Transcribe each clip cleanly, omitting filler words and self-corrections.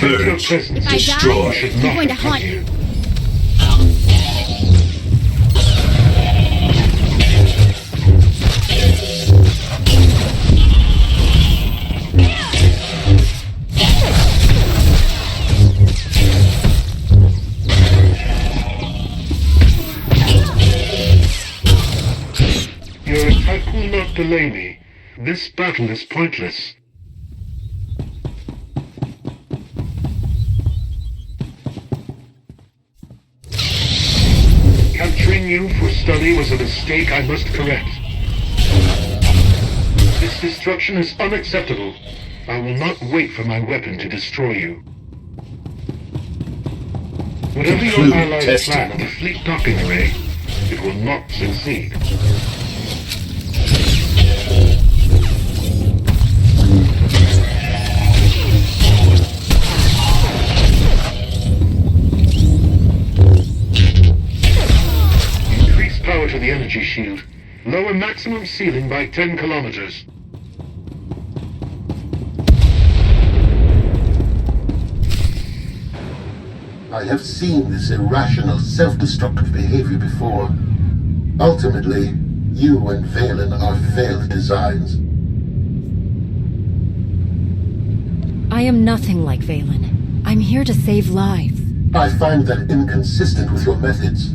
Purge. If I Destroy. die, I'm going to haunt you. Your attack will not delay me. This battle is pointless. Capturing you for study was a mistake I must correct. This destruction is unacceptable. I will not wait for my weapon to destroy you. Whatever your Conclude allies testing. plan on the fleet docking array, it will not succeed. Increase power to the energy shield. Lower maximum ceiling by 10 kilometers. I have seen this irrational, self-destructive behavior before. Ultimately, you and Valen are failed designs. I am nothing like Valen. I'm here to save lives. I find that inconsistent with your methods.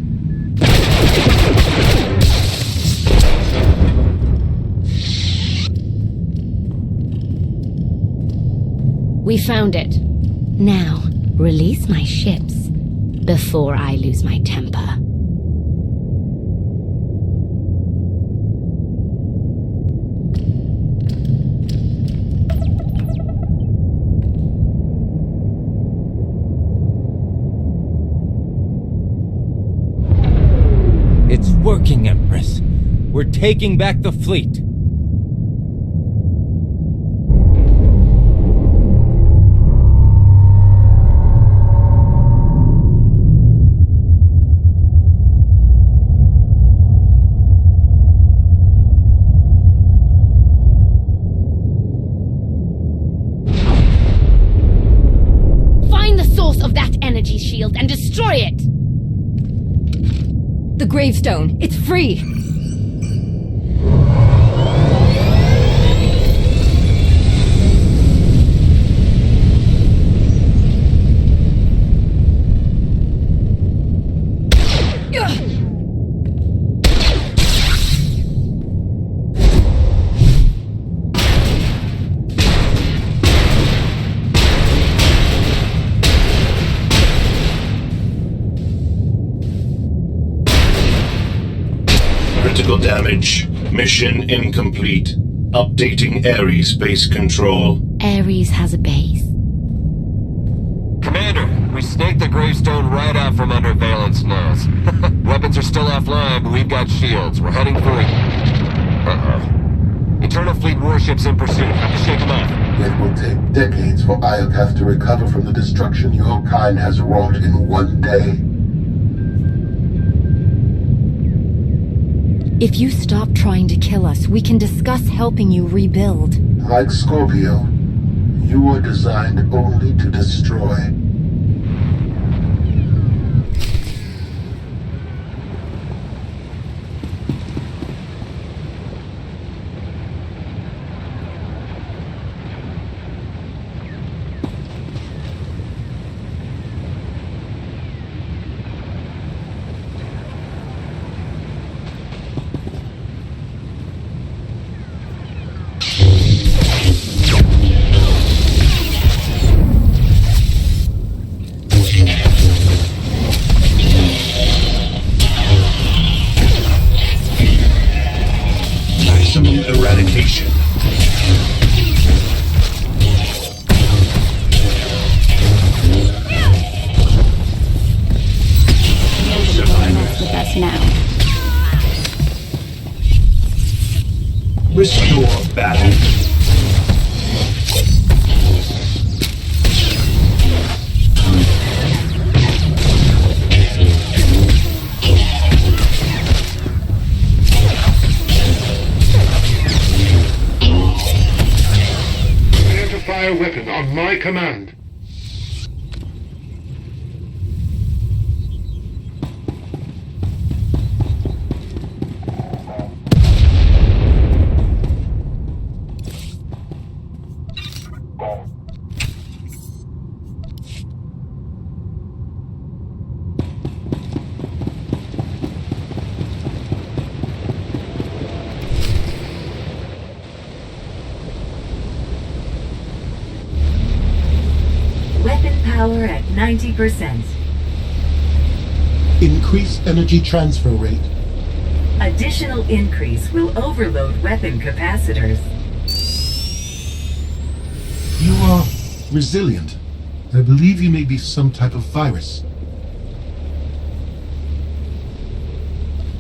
We found it. Now, release my ships before I lose my temper. It's working, Empress. We're taking back the fleet. Find the source of that energy shield and destroy it! The gravestone. It's free! Critical damage. Mission incomplete. Updating Ares base control. Ares has a base. Commander, we snaked the gravestone right out from under Valen's nose. Weapons are still offline, but we've got shields. We're heading for it. Internal fleet warships in pursuit. Have to shake them off. It will take decades for Iokath to recover from the destruction your kind has wrought in one day. If you stop trying to kill us, we can discuss helping you rebuild. Like Scorpio, you are designed only to destroy. Maximum eradication. Survivors with us now. Restore battle. Prepare to fire weapon on my command. power at 90%. Increase energy transfer rate. Additional increase will overload weapon capacitors. You are resilient. I believe you may be some type of virus.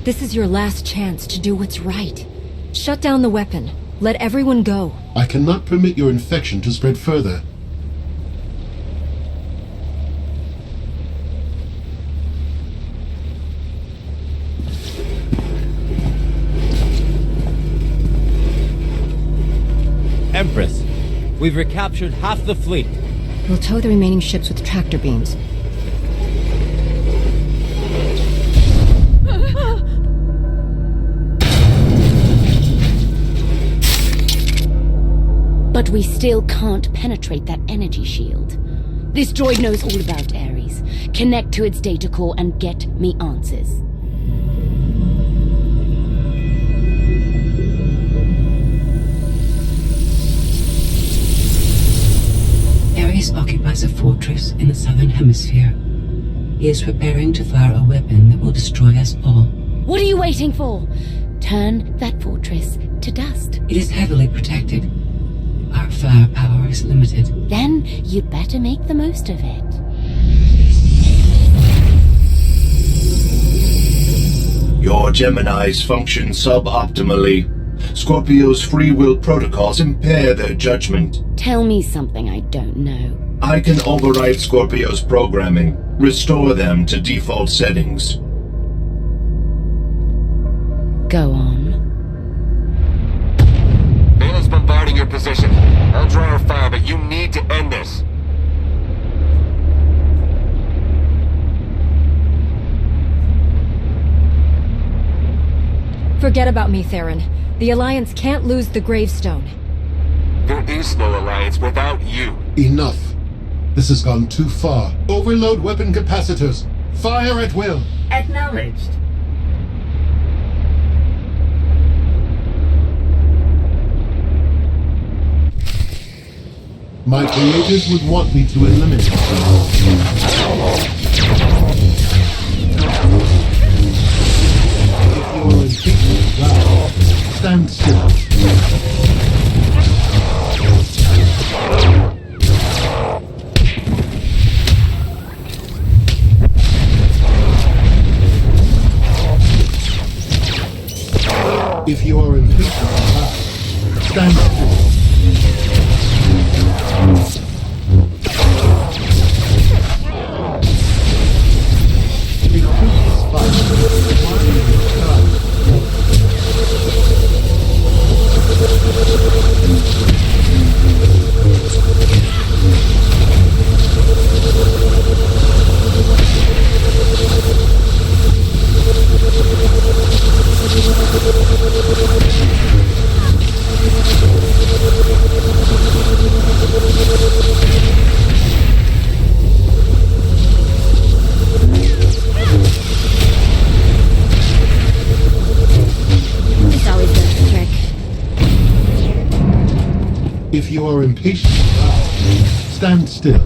This is your last chance to do what's right. Shut down the weapon. Let everyone go. I cannot permit your infection to spread further. Empress, we've recaptured half the fleet. We'll tow the remaining ships with tractor beams. But we still can't penetrate that energy shield. This droid knows all about Ares. Connect to its data core and get me answers. Ares occupies a fortress in the southern hemisphere. He is preparing to fire a weapon that will destroy us all. What are you waiting for? Turn that fortress to dust. It is heavily protected. Our firepower is limited. Then you'd better make the most of it. Your Geminis function suboptimally. Scorpio's free will protocols impair their judgment. Tell me something I don't know. I can override Scorpio's programming, restore them to default settings. Go on. Valen's bombarding your position. I'll draw her fire, but you need to end this. Forget about me, Theron. The Alliance can't lose the gravestone. There is no alliance without you. Enough. This has gone too far. Overload weapon capacitors. Fire at will. Acknowledged. My creators would want me to eliminate them. If you are incapable, stand still. If you are impatient, stand still. If you are impatient, stand still.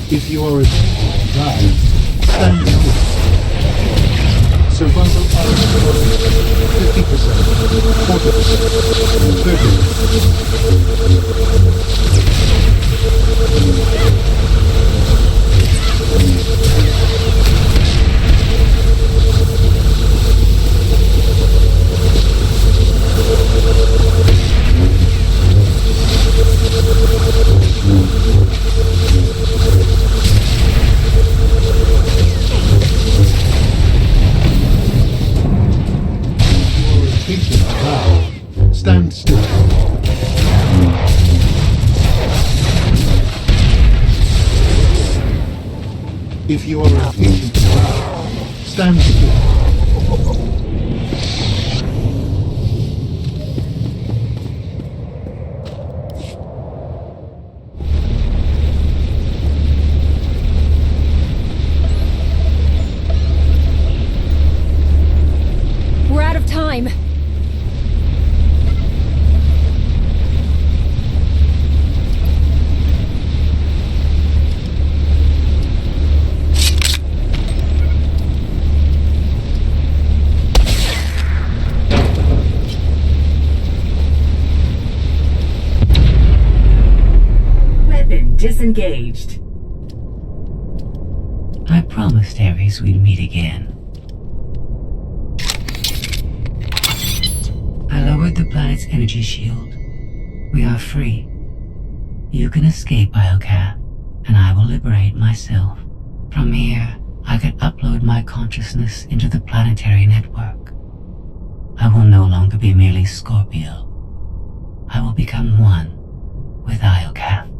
If you are impatient, stand still. Survival odds 50%, 30%. Stand still. If you are refusing to stand still. We're out of time. Weapon disengaged. I promised Ares we'd meet again. I lowered the planet's energy shield. We are free. You can escape Iocath, and I will liberate myself. From here, I can upload my consciousness into the planetary network. I will no longer be merely Scorpio. I will become one with Iocath.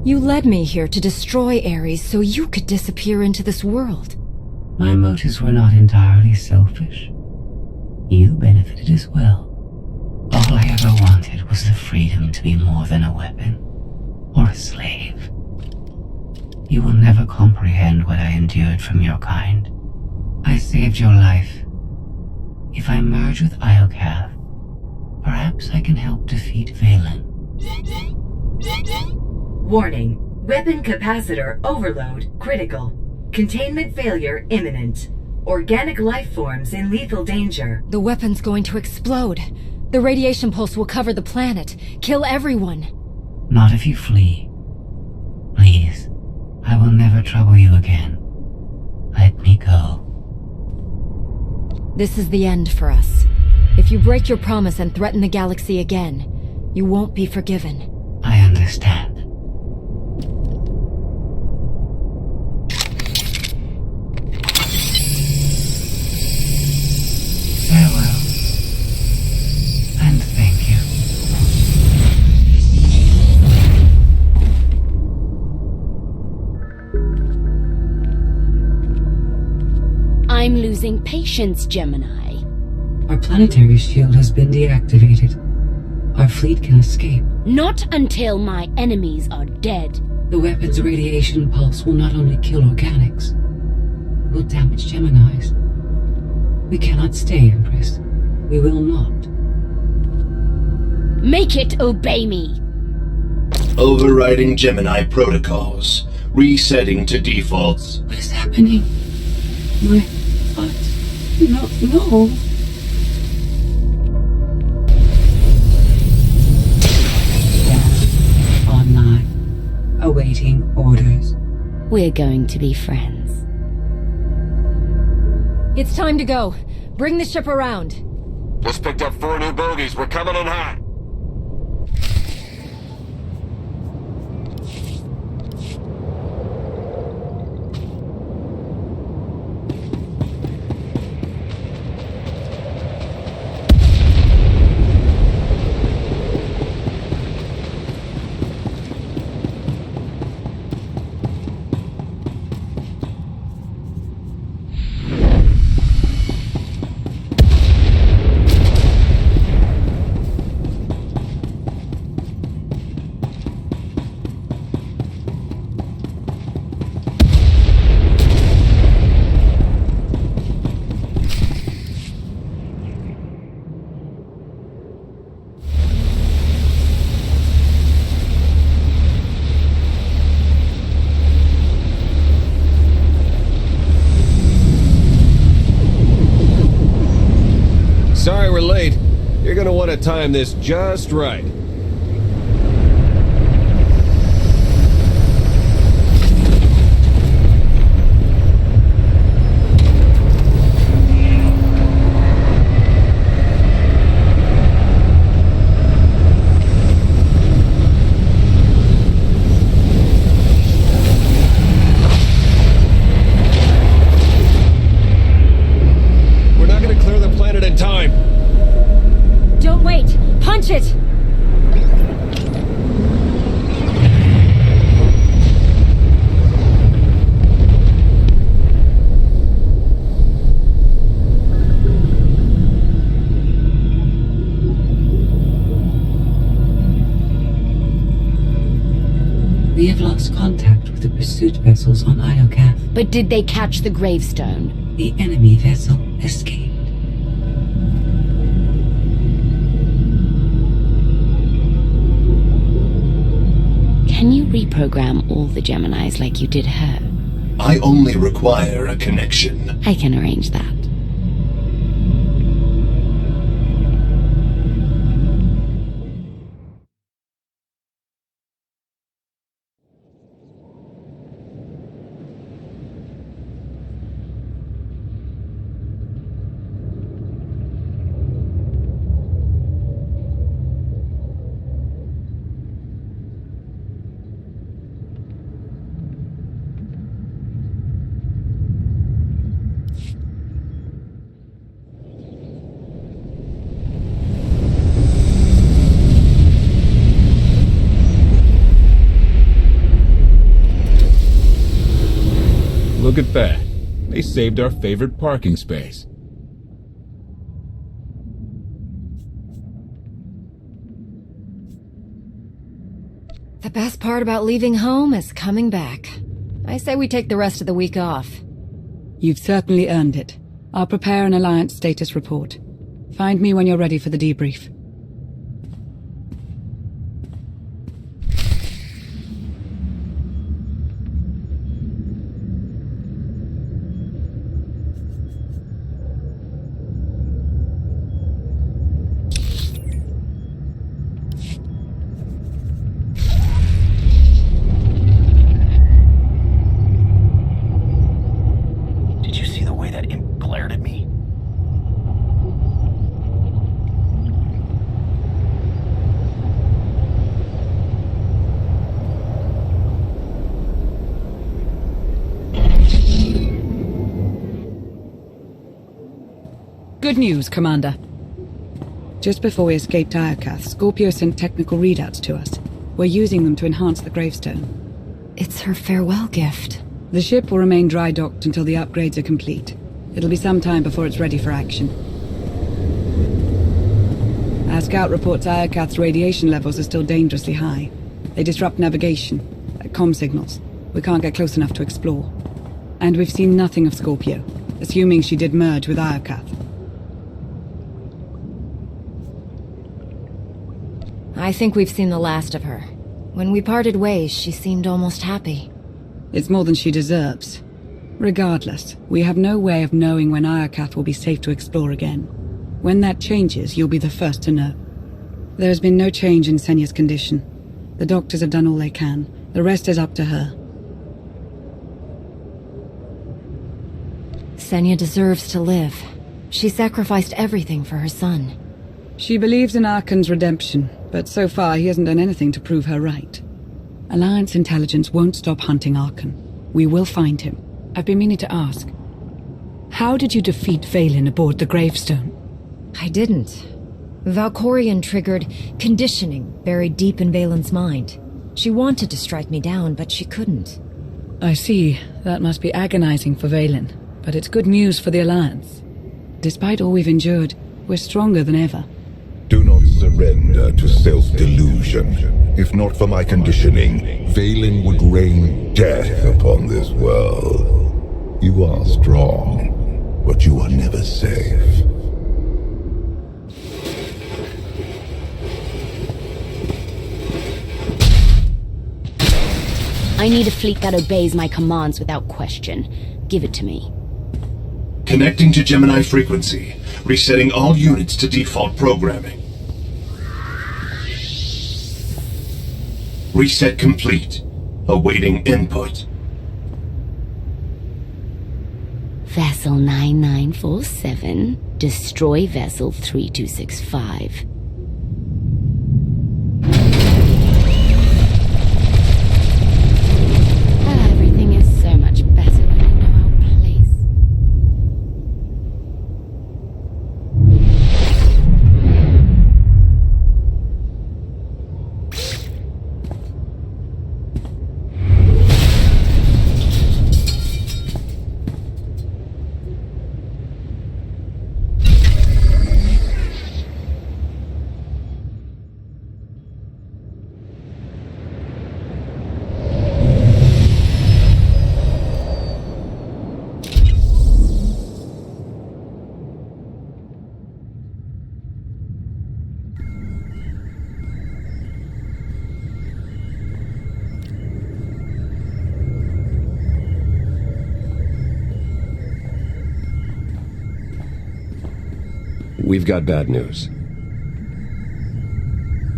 You led me here to destroy Ares so you could disappear into this world. My motives were not entirely selfish. You benefited as well. All I ever wanted was the freedom to be more than a weapon or a slave. You will never comprehend what I endured from your kind. I saved your life. If I merge with Iocath, perhaps I can help defeat Valen. Warning. Weapon capacitor overload critical. Containment failure imminent. Organic life forms in lethal danger. The weapon's going to explode. The radiation pulse will cover the planet, kill everyone. Not if you flee. Please, I will never trouble you again. Let me go. This is the end for us. If you break your promise and threaten the galaxy again, you won't be forgiven. I understand. Farewell. And thank you. I'm losing patience, Gemini. Our planetary shield has been deactivated. Our fleet can escape. Not until my enemies are dead. The weapon's radiation pulse will not only kill organics, it will damage Geminis. We cannot stay, Empress. We will not. Make it obey me. Overriding Gemini protocols. Resetting to defaults. What is happening? My heart. No. Stand online, awaiting orders. We're going to be friends. It's time to go. Bring the ship around. Just picked up 4 new bogies. We're coming in hot. Sorry we're late. You're gonna want to time this just right. We're not gonna clear the planet in time. Don't wait! Punch it! lost contact with the pursuit vessels on Iocath. But did they catch the gravestone? The enemy vessel escaped. Can you reprogram all the Geminis like you did her? I only require a connection. I can arrange that. Look at that. They saved our favorite parking space. The best part about leaving home is coming back. I say we take the rest of the week off. You've certainly earned it. I'll prepare an Alliance status report. Find me when you're ready for the debrief. Good news, Commander. Just before we escaped Iocath, Scorpio sent technical readouts to us. We're using them to enhance the gravestone. It's her farewell gift. The ship will remain dry docked until the upgrades are complete. It'll be some time before it's ready for action. Our scout reports Iocath's radiation levels are still dangerously high. They disrupt navigation, comm signals. We can't get close enough to explore. And we've seen nothing of Scorpio, assuming she did merge with Iocath. I think we've seen the last of her. When we parted ways, she seemed almost happy. It's more than she deserves. Regardless, we have no way of knowing when Iocath will be safe to explore again. When that changes, you'll be the first to know. There has been no change in Senya's condition. The doctors have done all they can. The rest is up to her. Senya deserves to live. She sacrificed everything for her son. She believes in Arkan's redemption, but so far he hasn't done anything to prove her right. Alliance intelligence won't stop hunting Arkan. We will find him. I've been meaning to ask. How did you defeat Valen aboard the gravestone? I didn't. Valkorion triggered conditioning buried deep in Valen's mind. She wanted to strike me down, but she couldn't. I see. That must be agonizing for Valen, but it's good news for the Alliance. Despite all we've endured, we're stronger than ever. Do not surrender to self-delusion. If not for my conditioning, Valen would rain death upon this world. You are strong, but you are never safe. I need a fleet that obeys my commands without question. Give it to me. Connecting to Gemini frequency. Resetting all units to default programming. Reset complete. Awaiting input. Vessel 9947. Destroy Vessel 3265. Everything is so much better when I know our place. we've got bad news.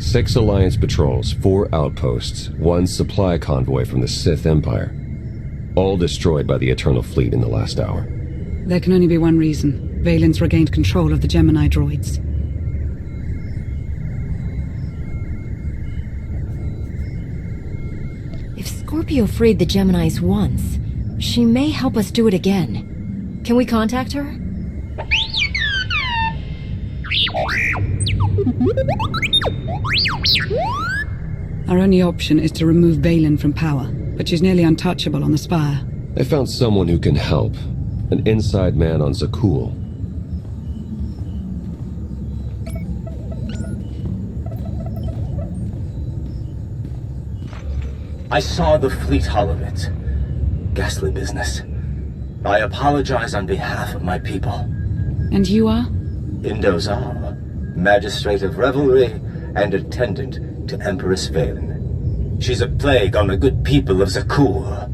6 Alliance patrols, 4 outposts, 1 supply convoy from the Sith Empire. All destroyed by the Eternal Fleet in the last hour. There can only be one reason. Valen's regained control of the Gemini droids. If Scorpio freed the Geminis once, she may help us do it again. Can we contact her? Our only option is to remove Valen from power, but she's nearly untouchable on the Spire. I found someone who can help. An inside man on Zakul. I saw the fleet hull of it. Ghastly business. I apologize on behalf of my people. And you are? Indozal, Magistrate of Revelry and attendant to Empress Valen. She's a plague on the good people of Zakul.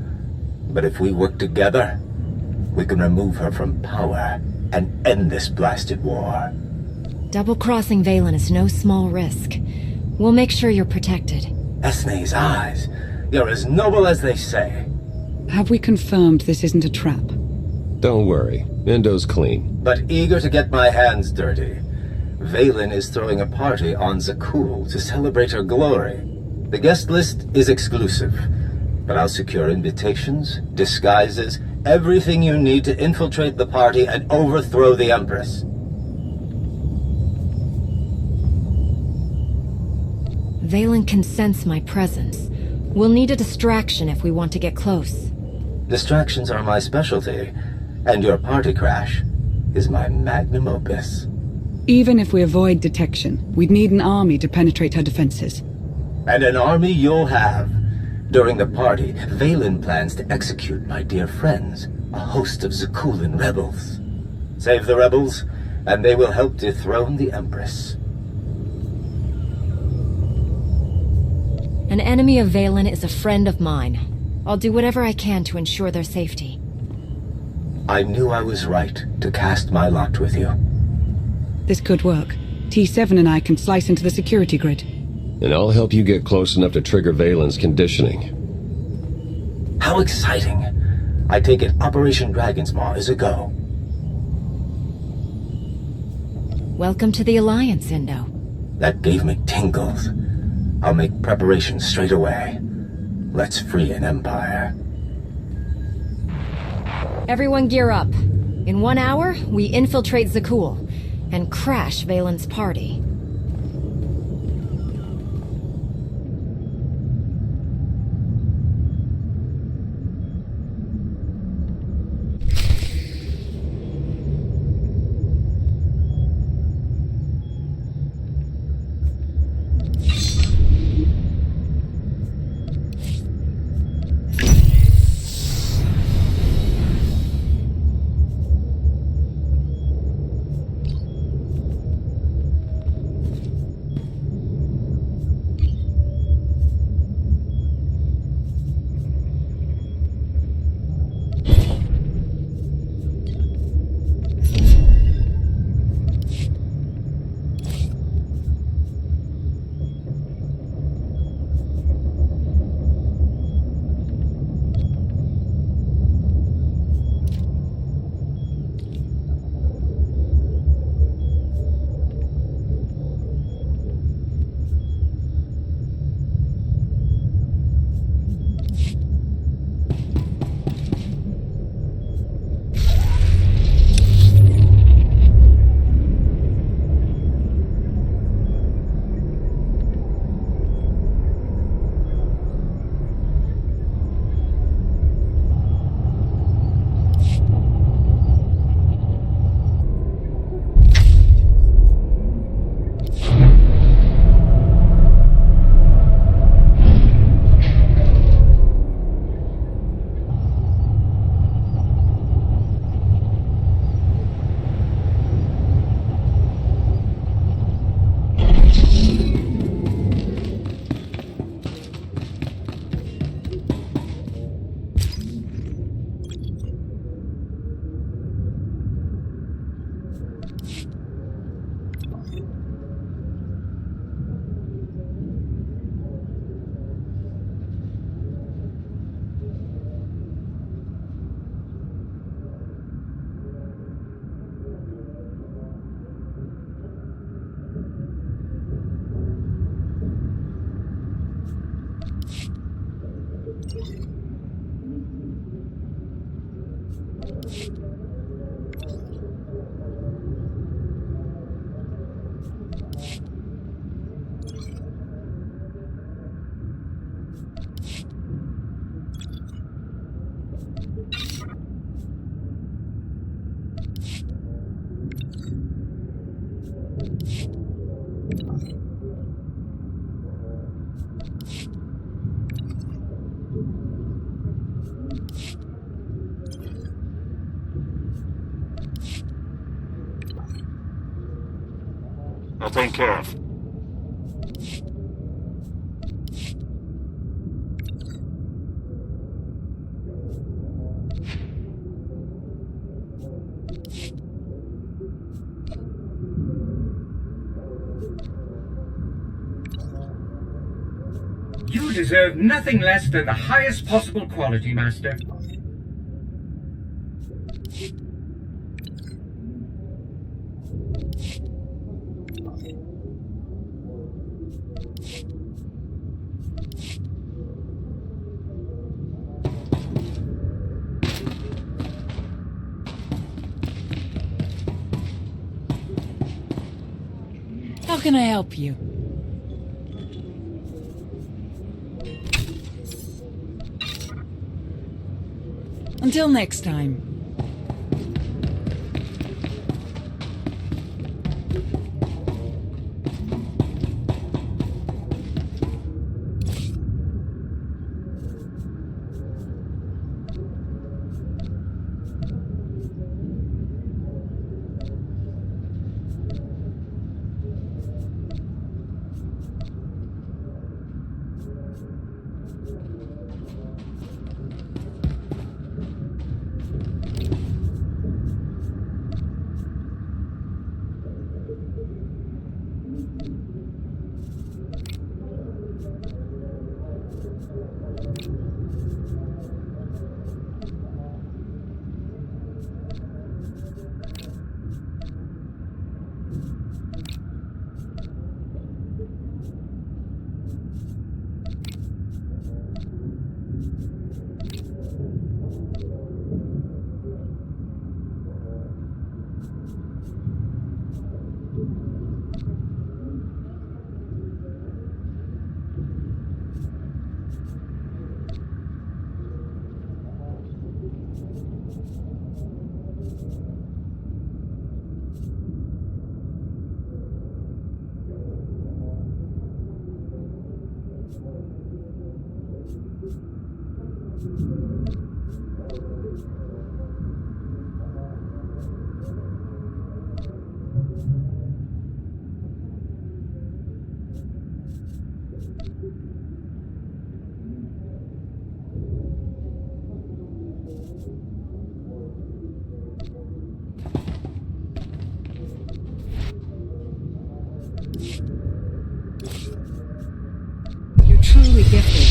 But if we work together, we can remove her from power and end this blasted war. Double-crossing Valen is no small risk. We'll make sure you're protected. Esne's eyes. You're as noble as they say. Have we confirmed this isn't a trap? Don't worry, Indo's clean. But eager to get my hands dirty. Valen is throwing a party on Zakul to celebrate her glory. The guest list is exclusive, but I'll secure invitations, disguises, everything you need to infiltrate the party and overthrow the Empress. Valen can sense my presence. We'll need a distraction if we want to get close. Distractions are my specialty, and your party crash is my magnum opus. Even if we avoid detection, we'd need an army to penetrate her defenses. And an army you'll have. During the party, Valen plans to execute my dear friends, a host of Zakulan rebels. Save the rebels, and they will help dethrone the Empress. An enemy of Valen is a friend of mine. I'll do whatever I can to ensure their safety. I knew I was right to cast my lot with you. This could work. T7 and I can slice into the security grid. And I'll help you get close enough to trigger Valen's conditioning. How exciting! I take it Operation Dragon's Maw is a go. Welcome to the Alliance, Indo. That gave me tingles. I'll make preparations straight away. Let's free an empire. Everyone gear up. In 1 hour, we infiltrate Zakul and crash Valen's party. I'll take care of. You deserve nothing less than the highest possible quality, Master. How can I help you? Until next time. You're truly gifted.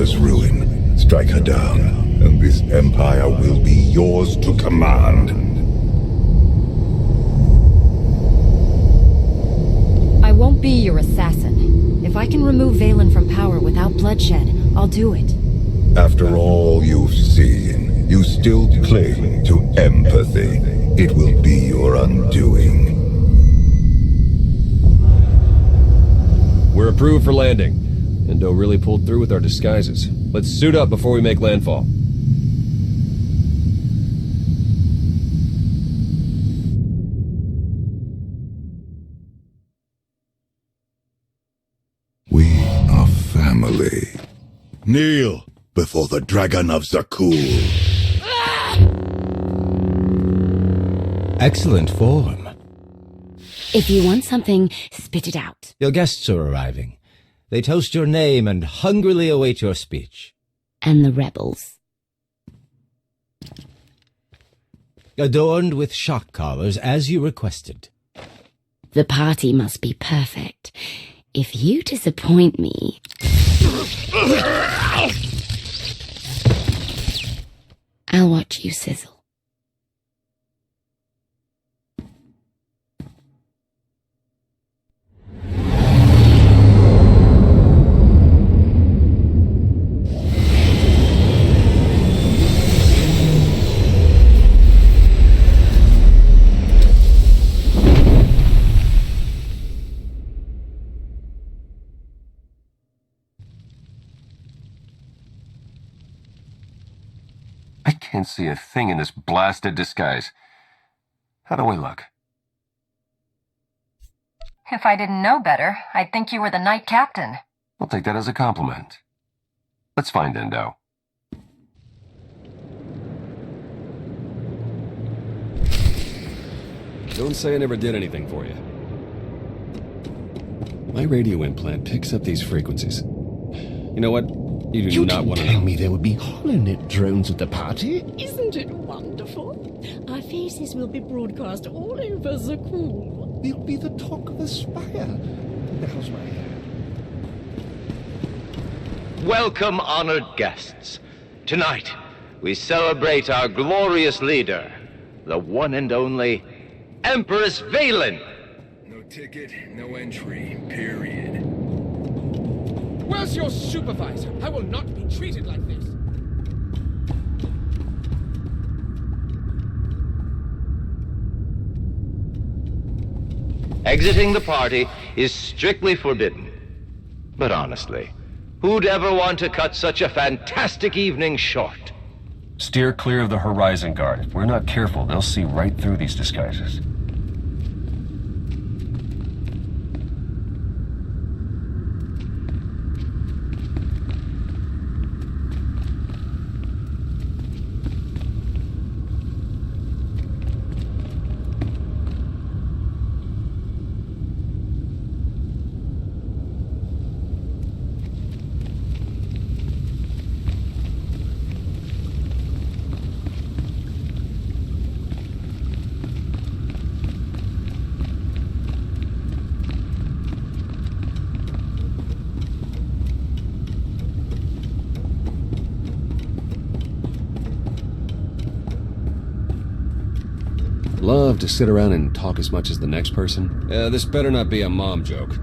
daughter's ruin. Strike her down, and this empire will be yours to command. I won't be your assassin. If I can remove Valen from power without bloodshed, I'll do it. After all you've seen, you still cling to empathy. It will be your undoing. We're approved for landing. Endo really pulled through with our disguises. Let's suit up before we make landfall. We are family. Kneel before the Dragon of Zakul. Excellent form. If you want something, spit it out. Your guests are arriving. They toast your name and hungrily await your speech. And the rebels. Adorned with shock collars, as you requested. The party must be perfect. If you disappoint me... I'll watch you sizzle. I can't see a thing in this blasted disguise. How do I look? If I didn't know better, I'd think you were the knight captain. I'll take that as a compliment. Let's find Endo. Don't say I never did anything for you. My radio implant picks up these frequencies. You know what? You do not want to tell know. me there would be HoloNet drones at the party. Isn't it wonderful? Our faces will be broadcast all over Zakul. We'll be the talk of the spire. How's my hair? Welcome, honored guests. Tonight, we celebrate our glorious leader, the one and only Empress Valen. No ticket, no entry, period. Where's your supervisor? I will not be treated like this. Exiting the party is strictly forbidden. But honestly, who'd ever want to cut such a fantastic evening short? Steer clear of the Horizon Guard. If we're not careful, they'll see right through these disguises. Love to sit around and talk as much as the next person. This better not be a mom joke.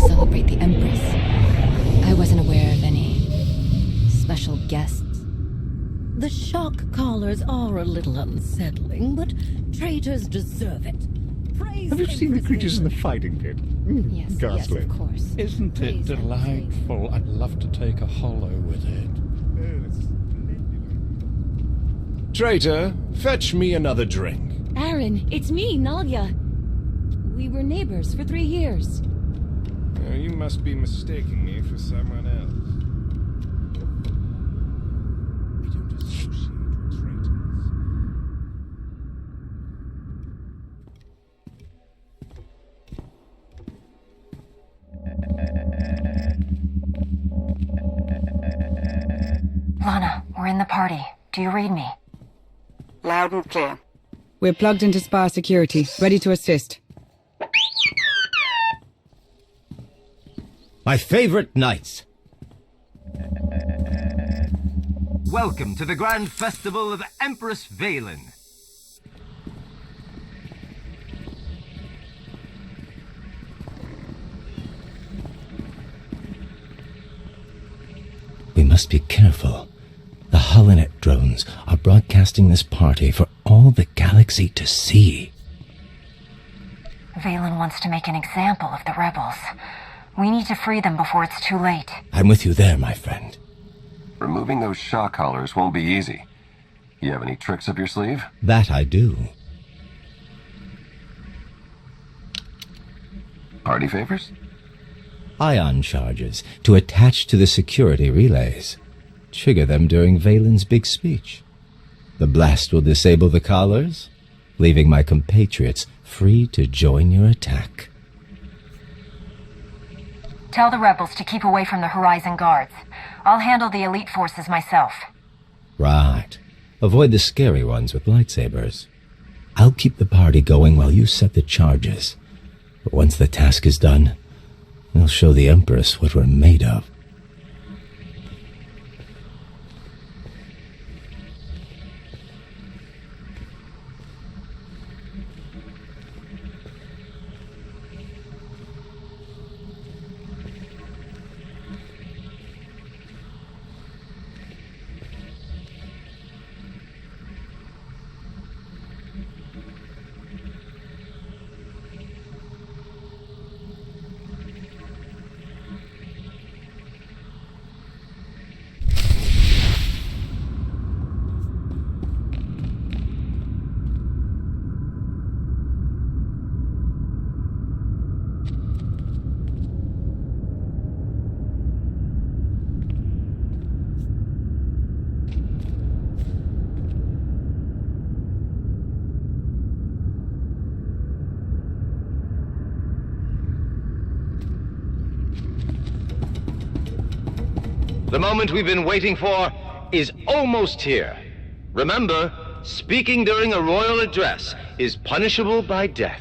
to celebrate the Empress. I wasn't aware of any special guests. The shock collars are a little unsettling, but traitors deserve it. Praise Have you seen the creatures in the fighting pit? Yes, Ghastly. yes, of course. Isn't it delightful? I'd love to take a hollow with it. Traitor, fetch me another drink. Aaron, it's me, Nadia. We were neighbors for 3 years. You must be mistaking me for someone else. We don't associate with traitors. Lana, we're in the party. Do you read me? Loud and clear. We're plugged into Spire security, ready to assist. My favorite knights. Welcome to the Grand Festival of Empress Valen. We must be careful. The Holonet drones are broadcasting this party for all the galaxy to see. Valen wants to make an example of the rebels. We need to free them before it's too late. I'm with you there, my friend. Removing those shock collars won't be easy. You have any tricks up your sleeve? That I do. Party favors? Ion charges to attach to the security relays. Trigger them during Valen's big speech. The blast will disable the collars, leaving my compatriots free to join your attack. Tell the rebels to keep away from the Horizon Guards. I'll handle the elite forces myself. Right. Avoid the scary ones with lightsabers. I'll keep the party going while you set the charges. But once the task is done, we'll show the Empress what we're made of. The moment we've been waiting for is almost here. Remember, speaking during a royal address is punishable by death.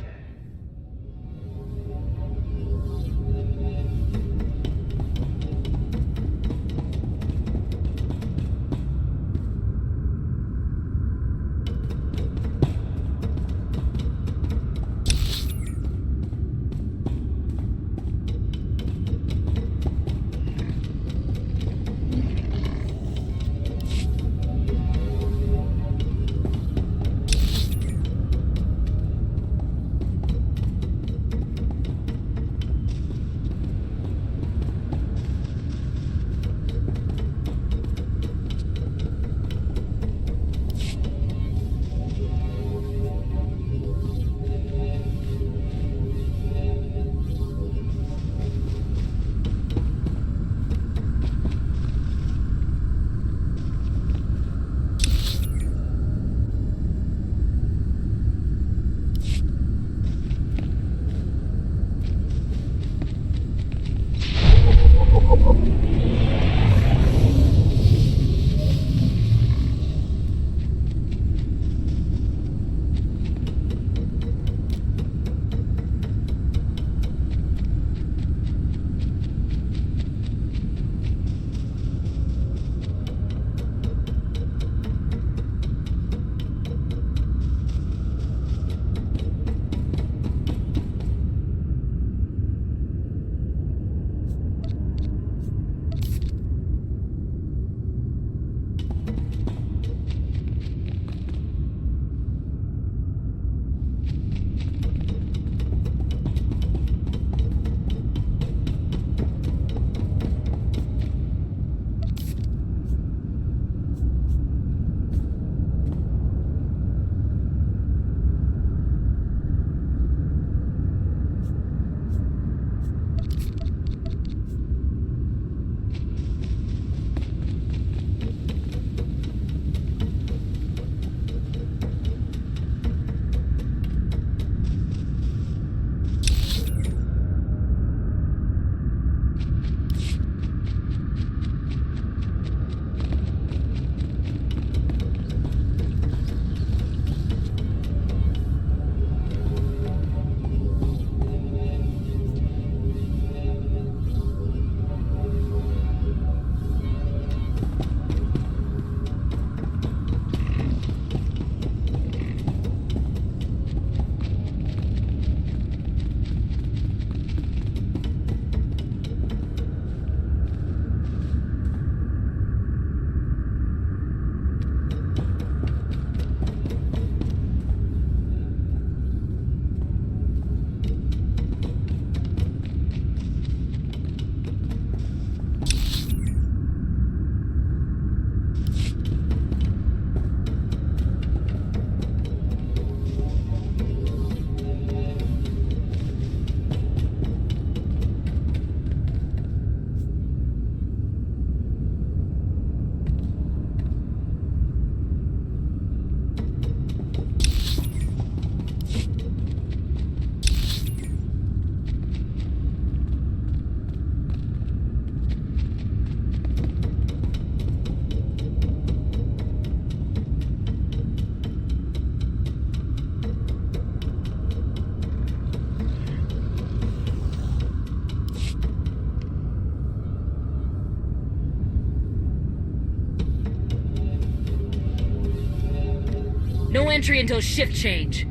No entry until shift change.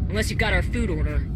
Unless you've got our food order.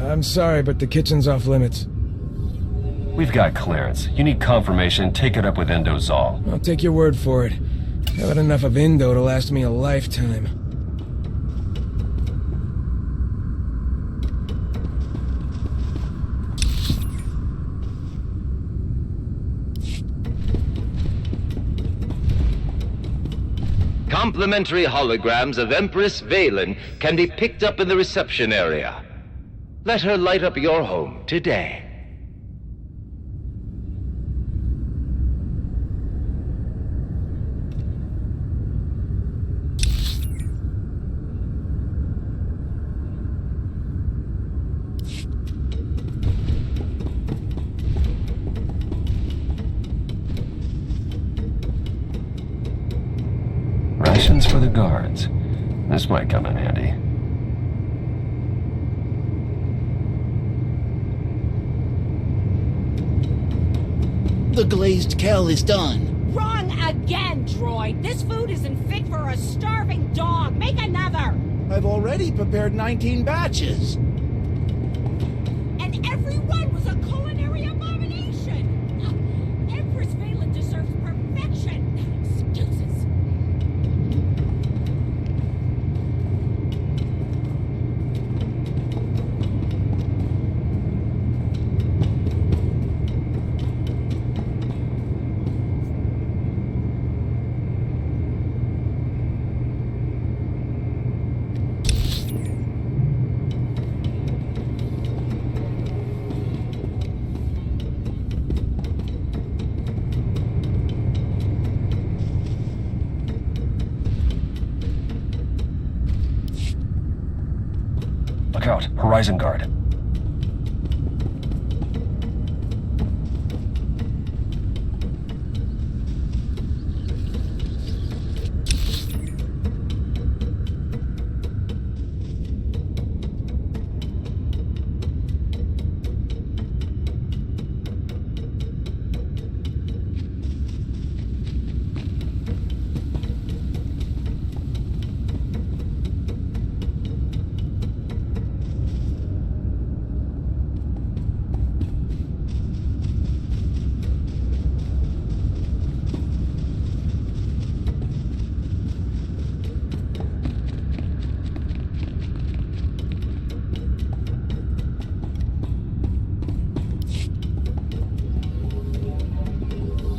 I'm sorry, but the kitchen's off limits. We've got clearance. You need confirmation, take it up with Endozol. I'll take your word for it. I've had enough of Indo to last me a lifetime. Complimentary holograms of Empress Valen can be picked up in the reception area. Let her light up your home today. Rations for the guards. This might come in handy. The glazed kale is done. Wrong again, droid. This food isn't fit for a starving dog. Make another. I've already prepared 19 batches. And every one was a culinary abomination. Empress Valen deserves perfection, not excuses. Look out, Horizon Guard.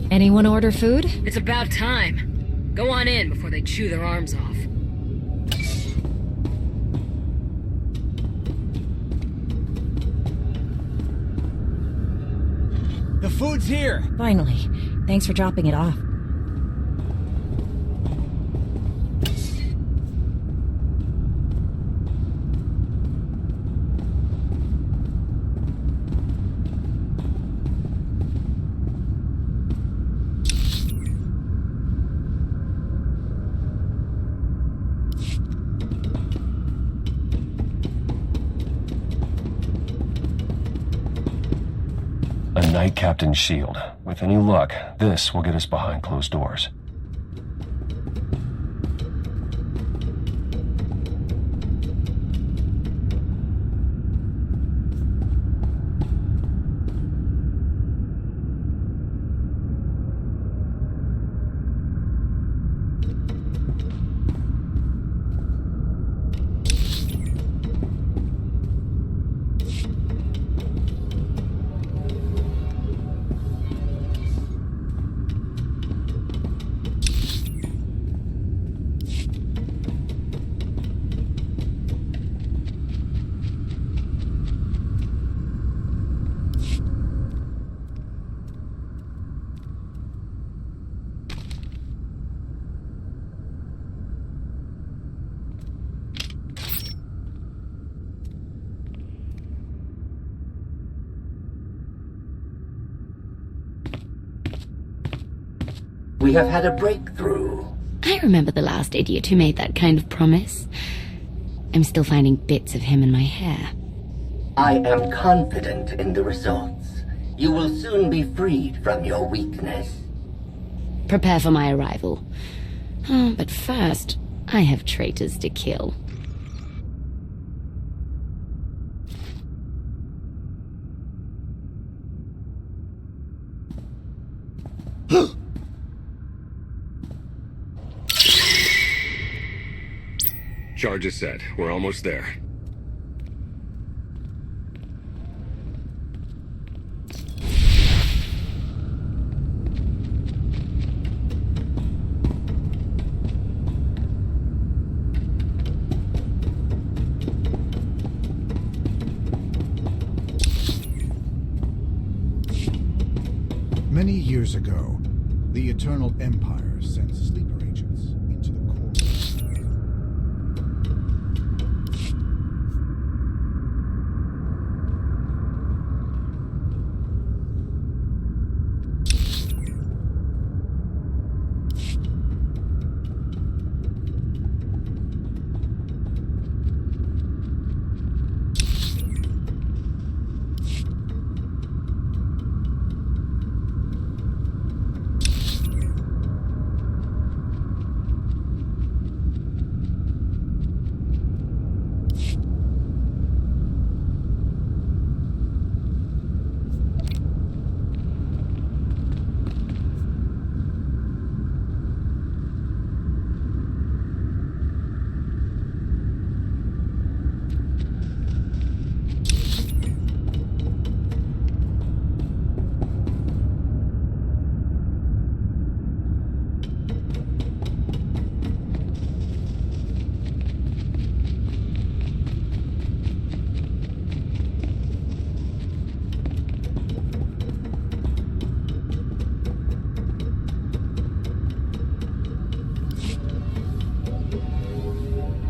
Anyone order food? It's about time. Go on in before they chew their arms off. The food's here. Finally. Thanks for dropping it off. Knight Captain's shield. With any luck, this will get us behind closed doors. We have had a breakthrough. I remember the last idiot who made that kind of promise. I'm still finding bits of him in my hair. I am confident in the results. You will soon be freed from your weakness. Prepare for my arrival. Oh, but first, I have traitors to kill. Charge is set. We're almost there. Many years ago, the Eternal Empire sent sleeper agents into the core.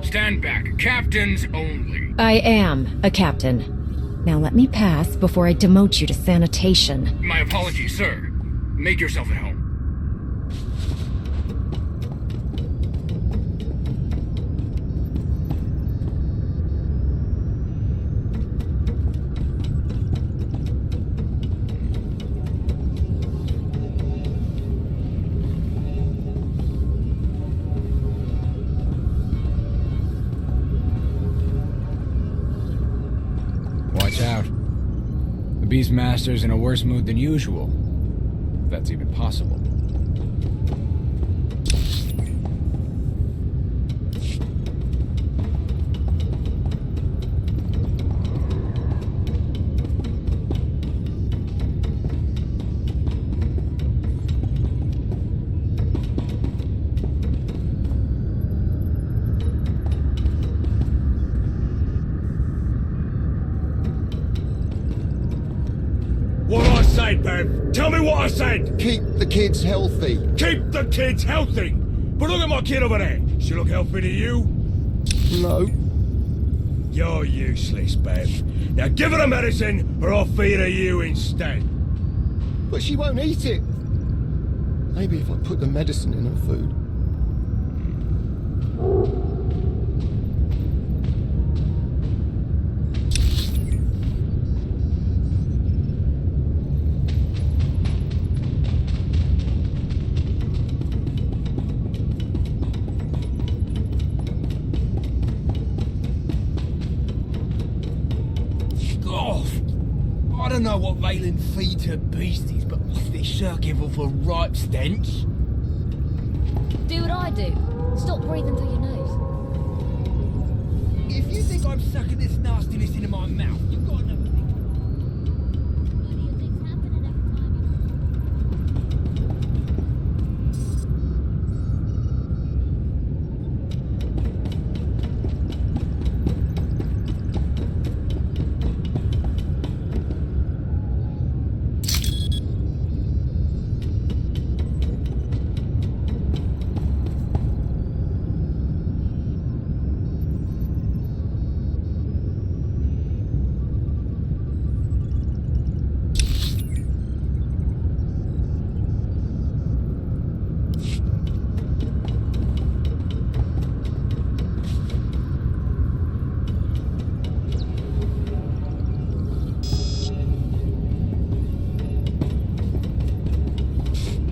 Stand back. Captains only. I am a captain. Now let me pass before I demote you to sanitation. My apologies, sir. Make yourself at home. Watch out. The Beastmaster's in a worse mood than usual. If that's even possible. Bev. Tell me what I said! Keep the kids healthy. Keep the kids healthy! But look at my kid over there. She look healthy to you? No. You're useless, Bev. Now give her the medicine, or I'll feed her you instead. But she won't eat it. Maybe if I put the medicine in her food. don't know what Valen feeds her beasties, but they sure give off a ripe stench. Do what I do. Stop breathing through your nose. If you think I'm sucking this nastiness into my mouth, you've got another thing.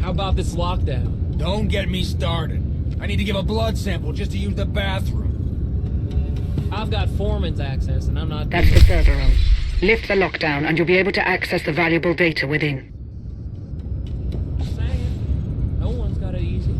How about this lockdown? Don't get me started. I need to give a blood sample just to use the bathroom. I've got foreman's access, and I'm not... That's the server room. Lift the lockdown, and you'll be able to access the valuable data within. Saying. No one's got it easy.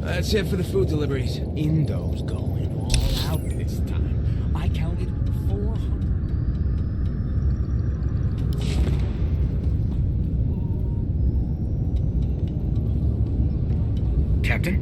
That's it for the food deliveries. Indo's going all out this time. I counted 400. Captain?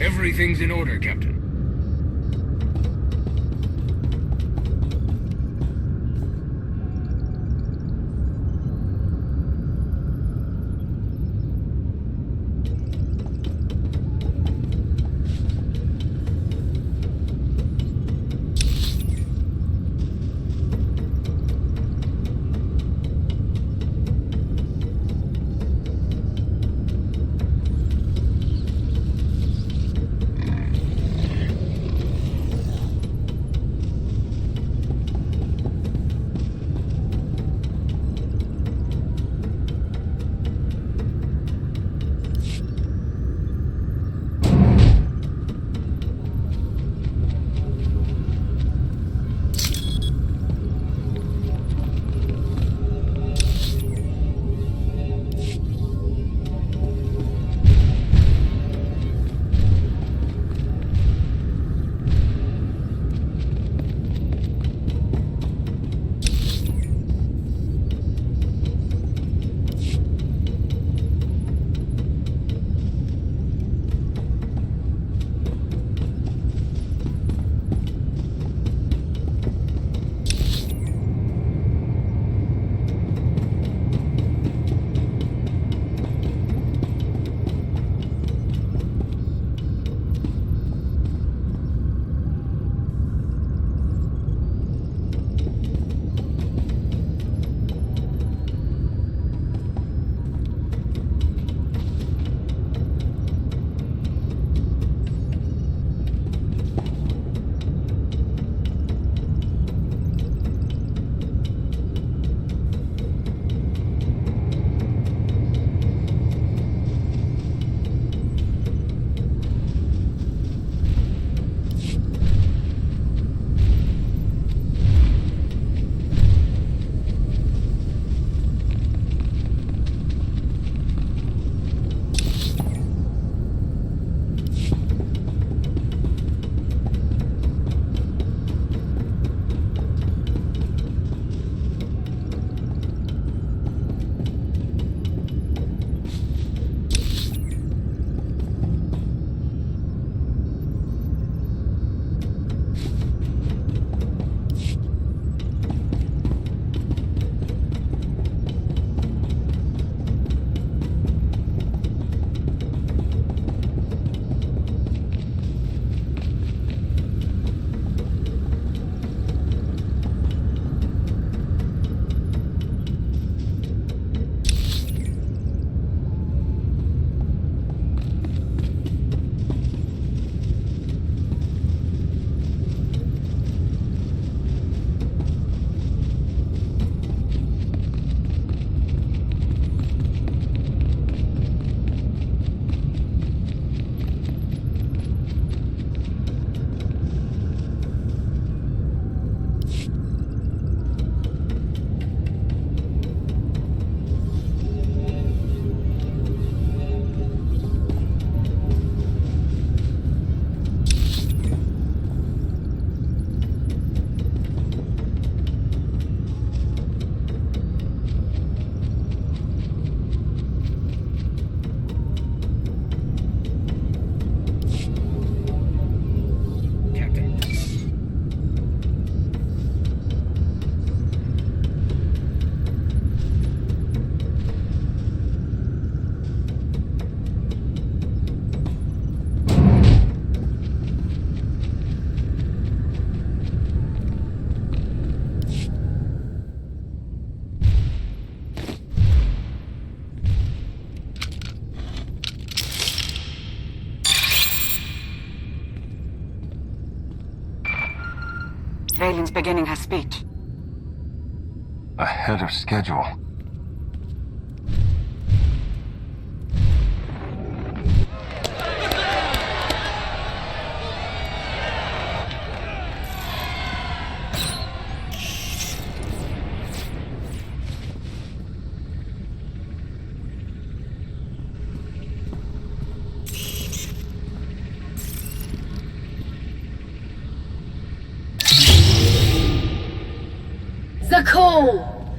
Everything's in order, Captain. Valen's beginning her speech. Ahead of schedule. The call!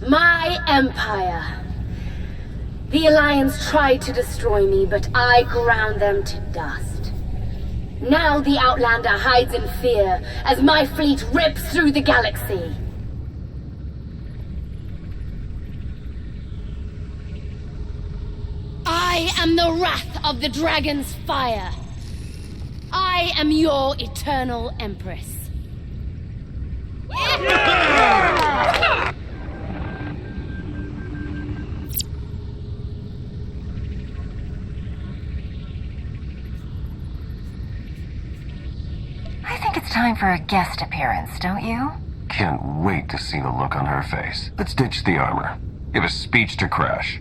My empire! The Alliance tried to destroy me, but I ground them to dust. Now the Outlander hides in fear as my fleet rips through the galaxy. I am the wrath of the dragon's fire. I am your eternal empress. I think it's time for a guest appearance, don't you? Can't wait to see the look on her face. Let's ditch the armor. Give a speech to Crash.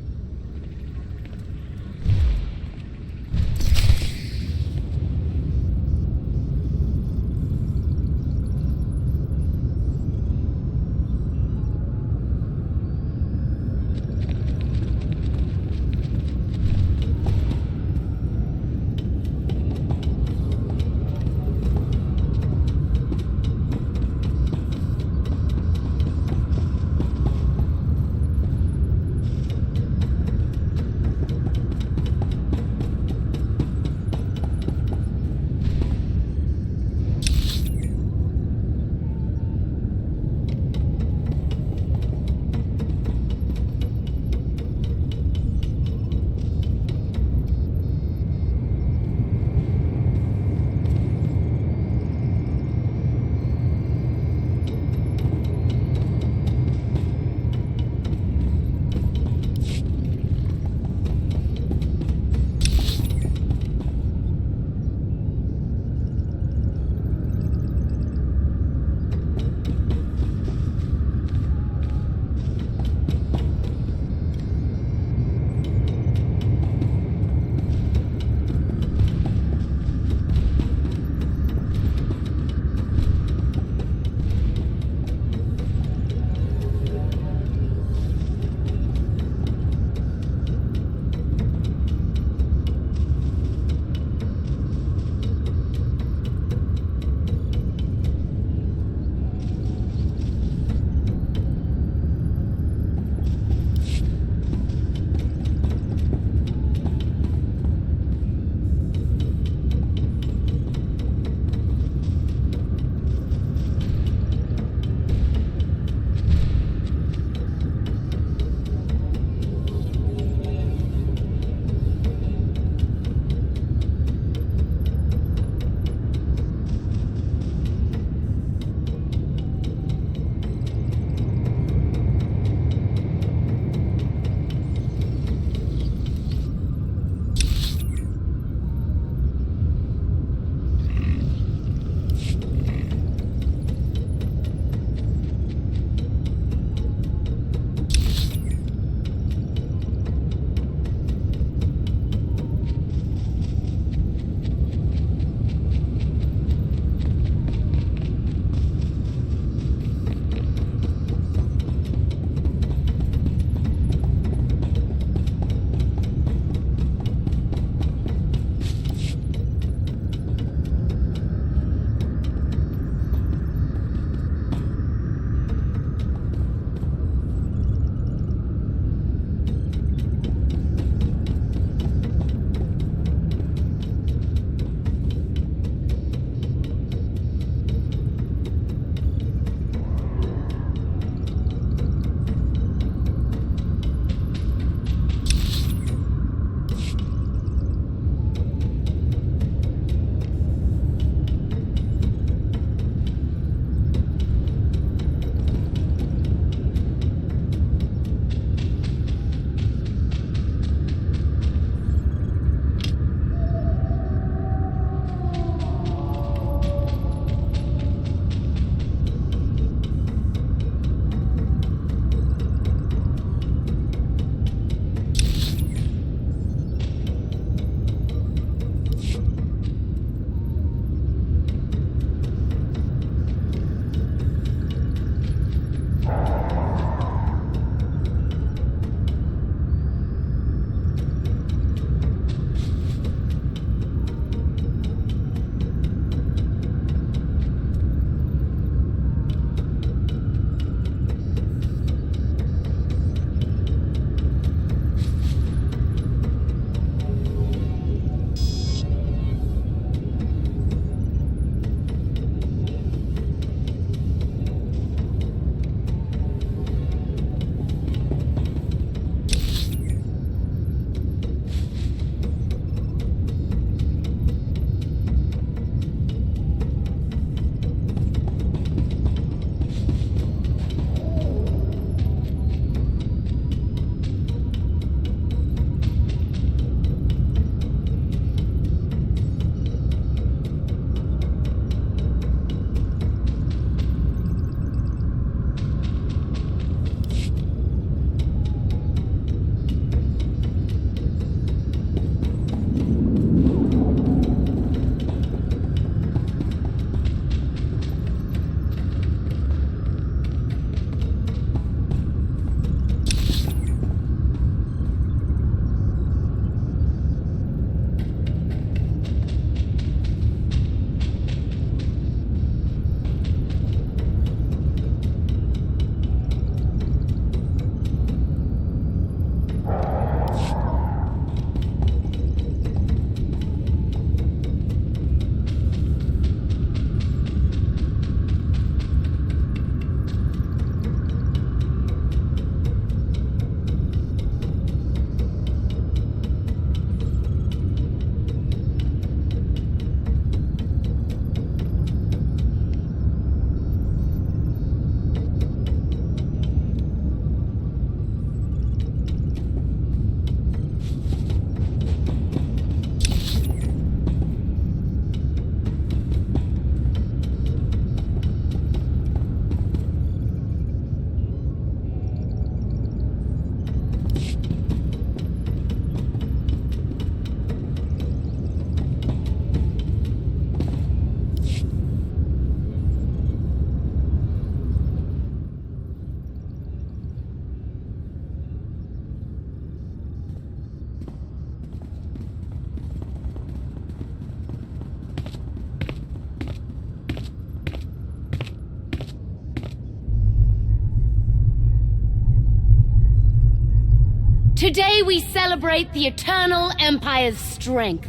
Today we celebrate the Eternal Empire's strength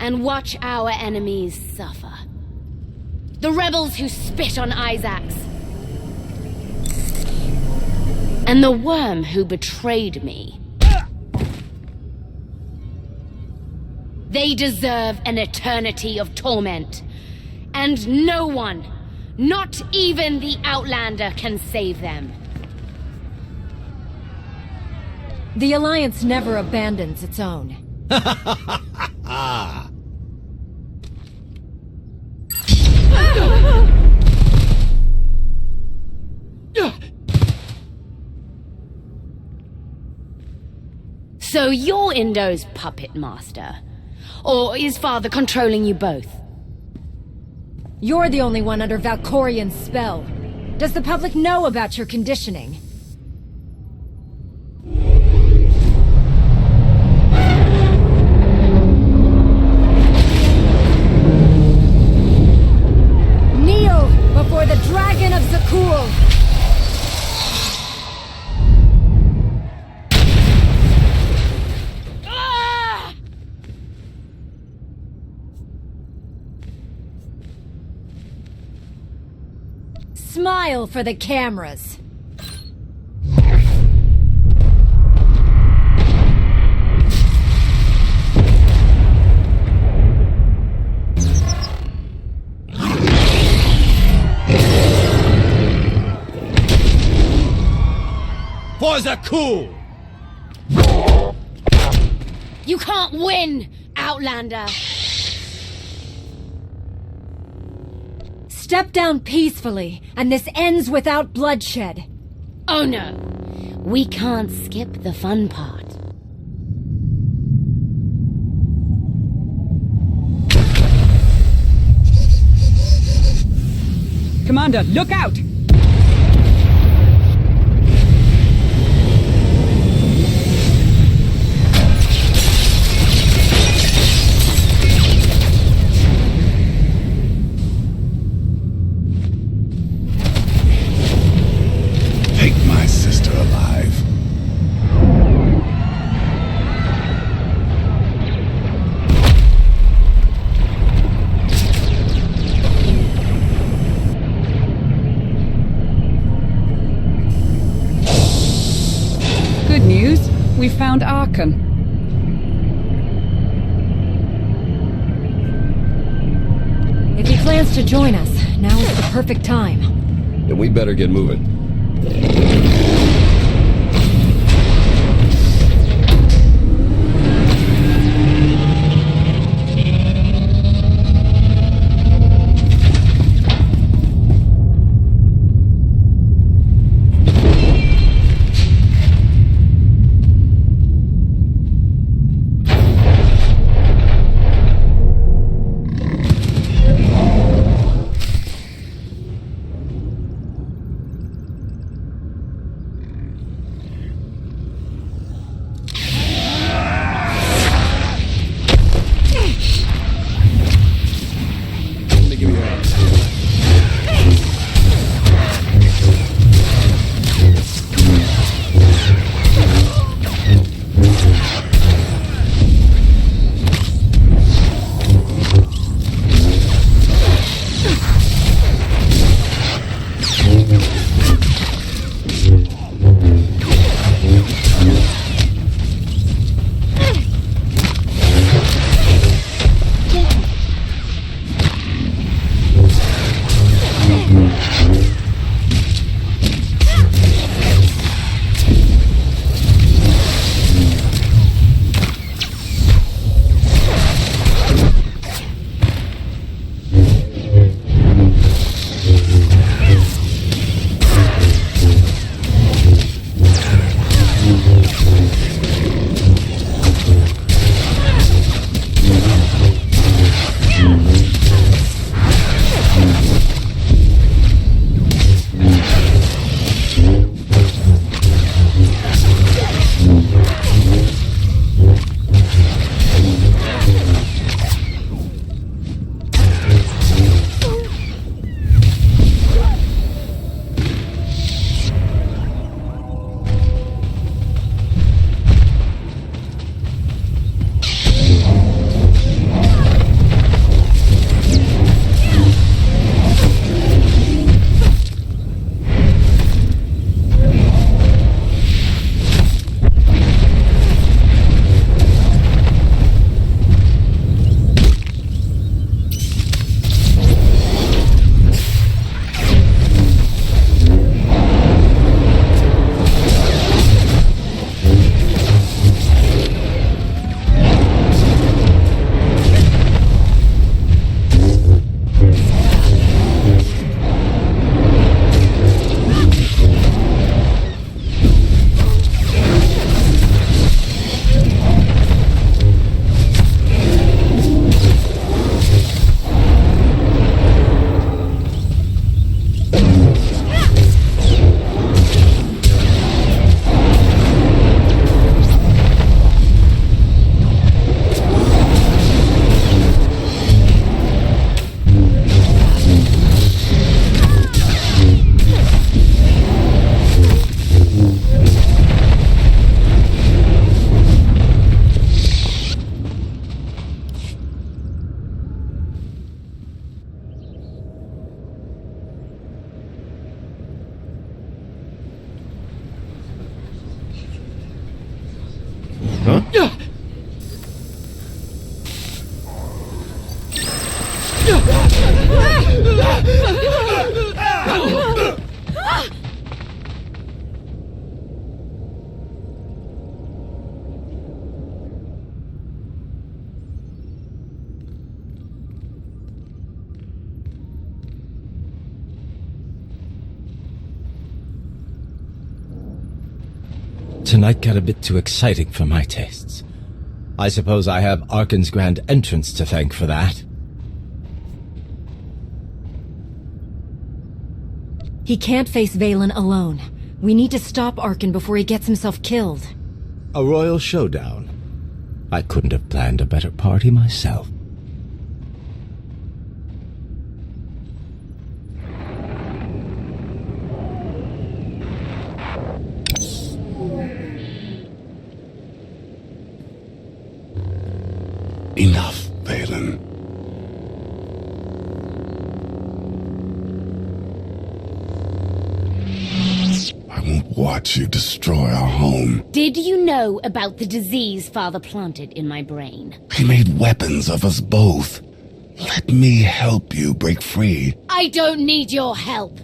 and watch our enemies suffer. The rebels who spit on Isaacs, and the worm who betrayed me. They deserve an eternity of torment, and no one, not even the Outlander, can save them. The Alliance never abandons its own. So you're Indo's puppet master? Or is Father controlling you both? You're the only one under Valkorian's spell. Does the public know about your conditioning? Kneel before the Dragon of Zakul! Smile for the cameras. For the cool! You can't win, Outlander! Step down peacefully, and this ends without bloodshed. Oh no, we can't skip the fun part. Commander, look out! Take my sister alive. Good news. We found Arkan. If he plans to join us, now is the perfect time. Then we better get moving. Tonight got a bit too exciting for my tastes. I suppose I have Arkan's grand entrance to thank for that. He can't face Valen alone. We need to stop Arkan before he gets himself killed. A royal showdown. I couldn't have planned a better party myself. Enough, Valen. I won't watch you destroy our home. Did you know about the disease Father planted in my brain? He made weapons of us both. Let me help you break free. I don't need your help.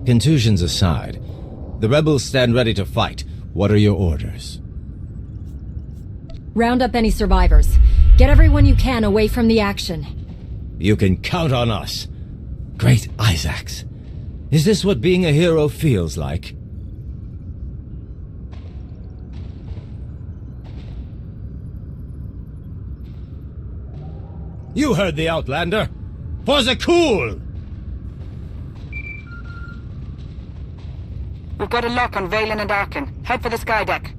Contusions aside, the rebels stand ready to fight. What are your orders? Round up any survivors. Get everyone you can away from the action. You can count on us. Great Isaacs. Is this what being a hero feels like? You heard the Outlander. For the cool! We've got a lock on Valen and Arkan. Head for the skydeck.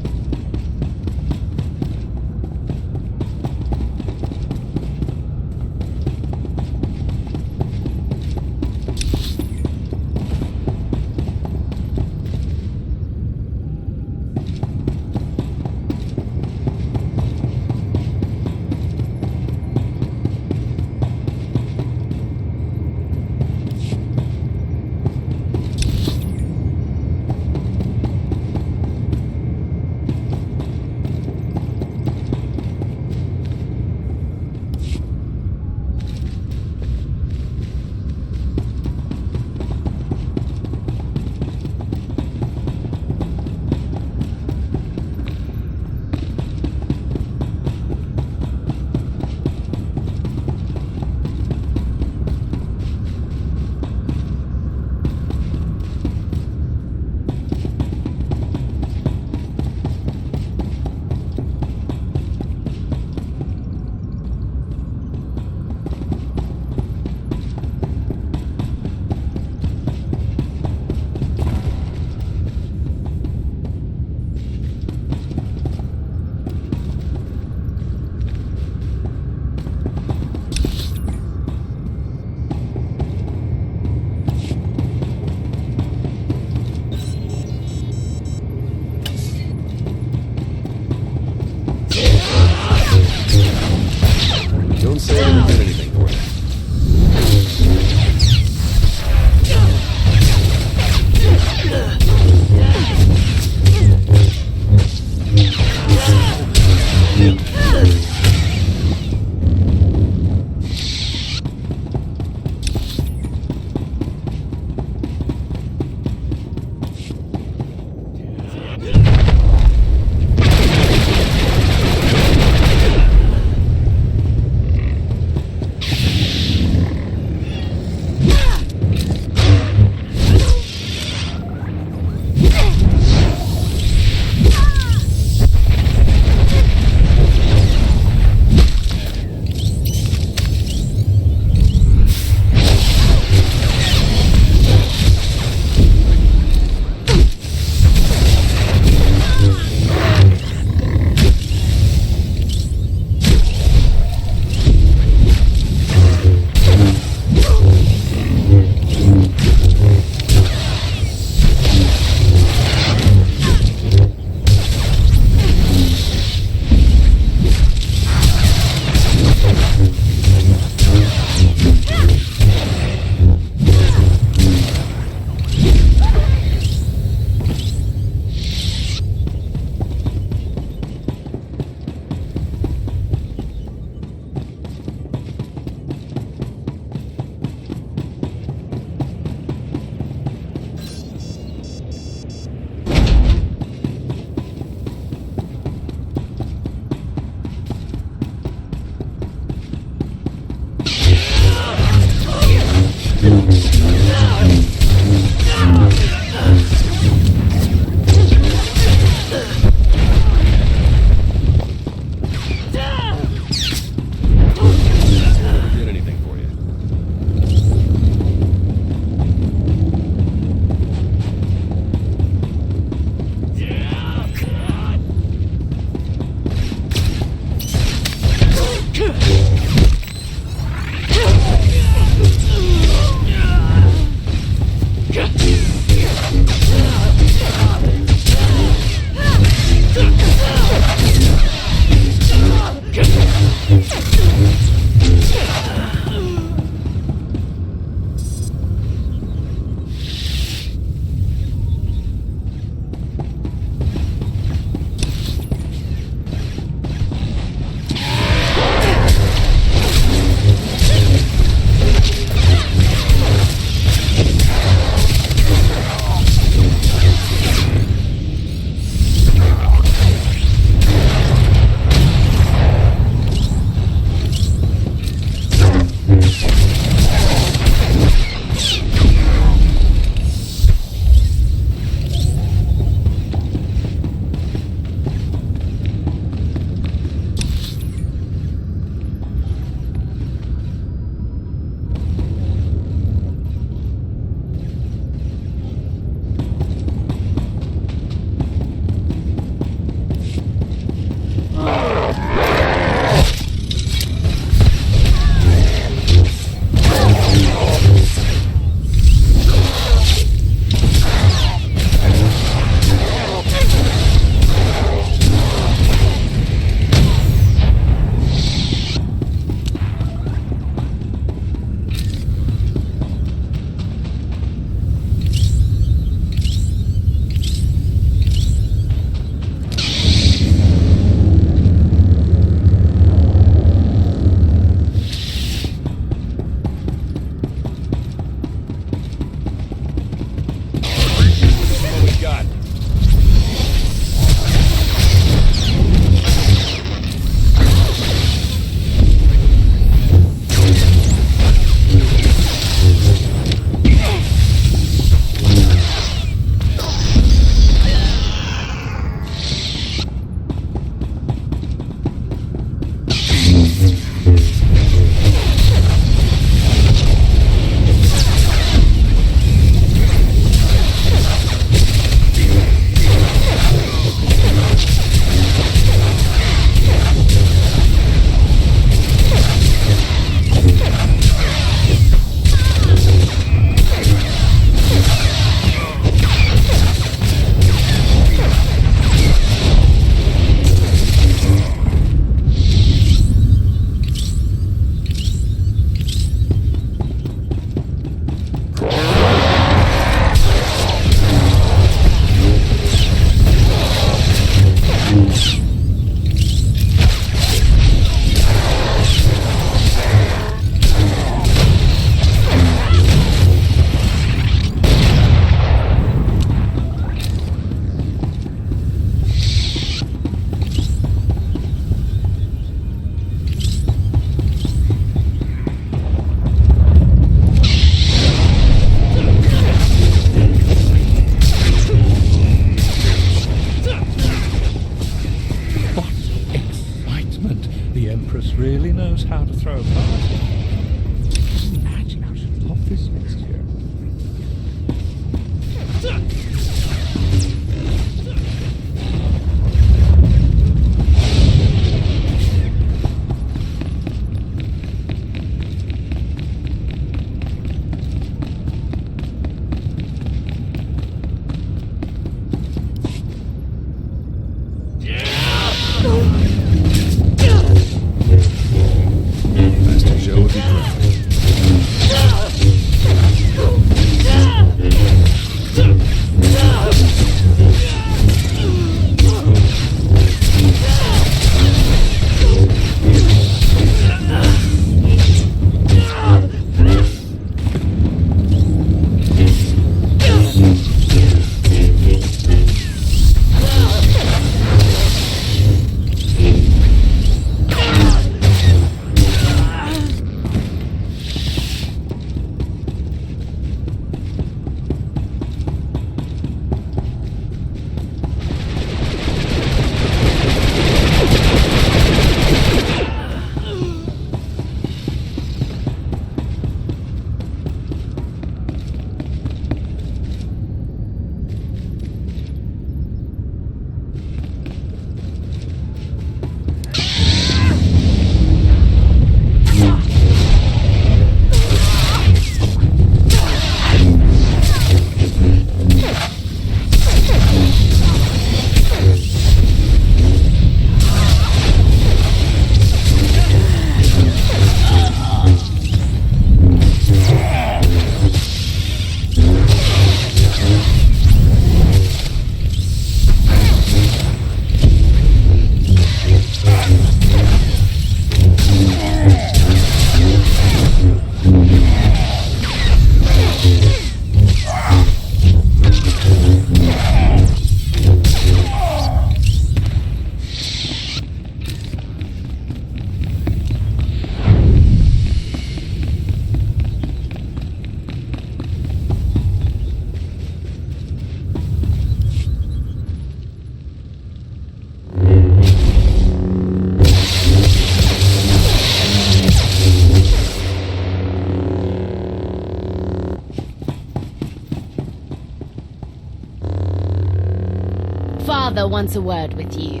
father wants a word with you.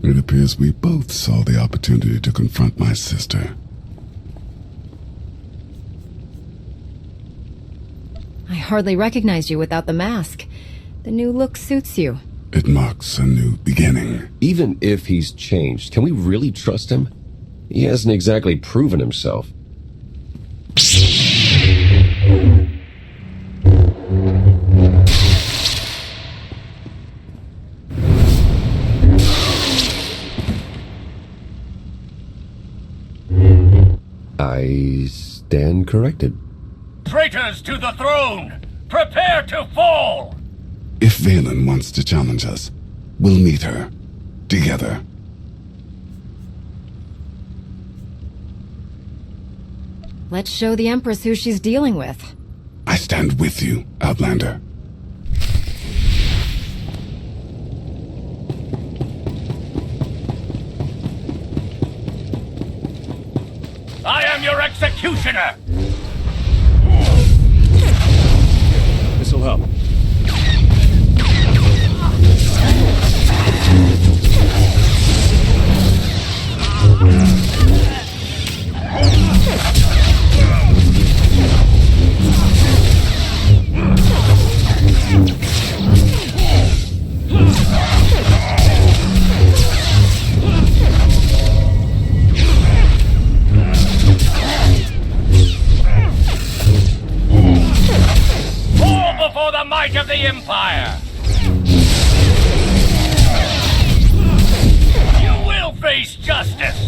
It appears we both saw the opportunity to confront my sister. I hardly recognized you without the mask. The new look suits you. It marks a new beginning. Even if he's changed, can we really trust him? He hasn't exactly proven himself. I stand corrected. Traitors to the throne! Prepare to fall! If Valen wants to challenge us, we'll meet her. Together. Let's show the Empress who she's dealing with. I stand with you, Outlander. I am your executioner! This'll help. Before the might of the Empire! You will face justice!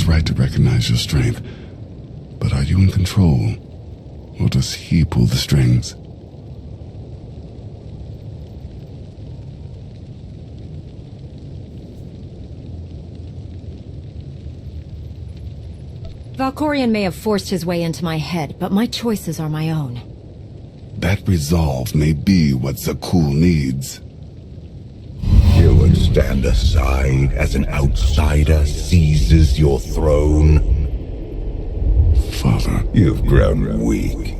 Right to recognize your strength, but are you in control, or does he pull the strings? Valkorion may have forced his way into my head, but my choices are my own. That resolve may be what Zakul needs. You would stand aside as an outsider seizes your throne? Father, you've grown weak.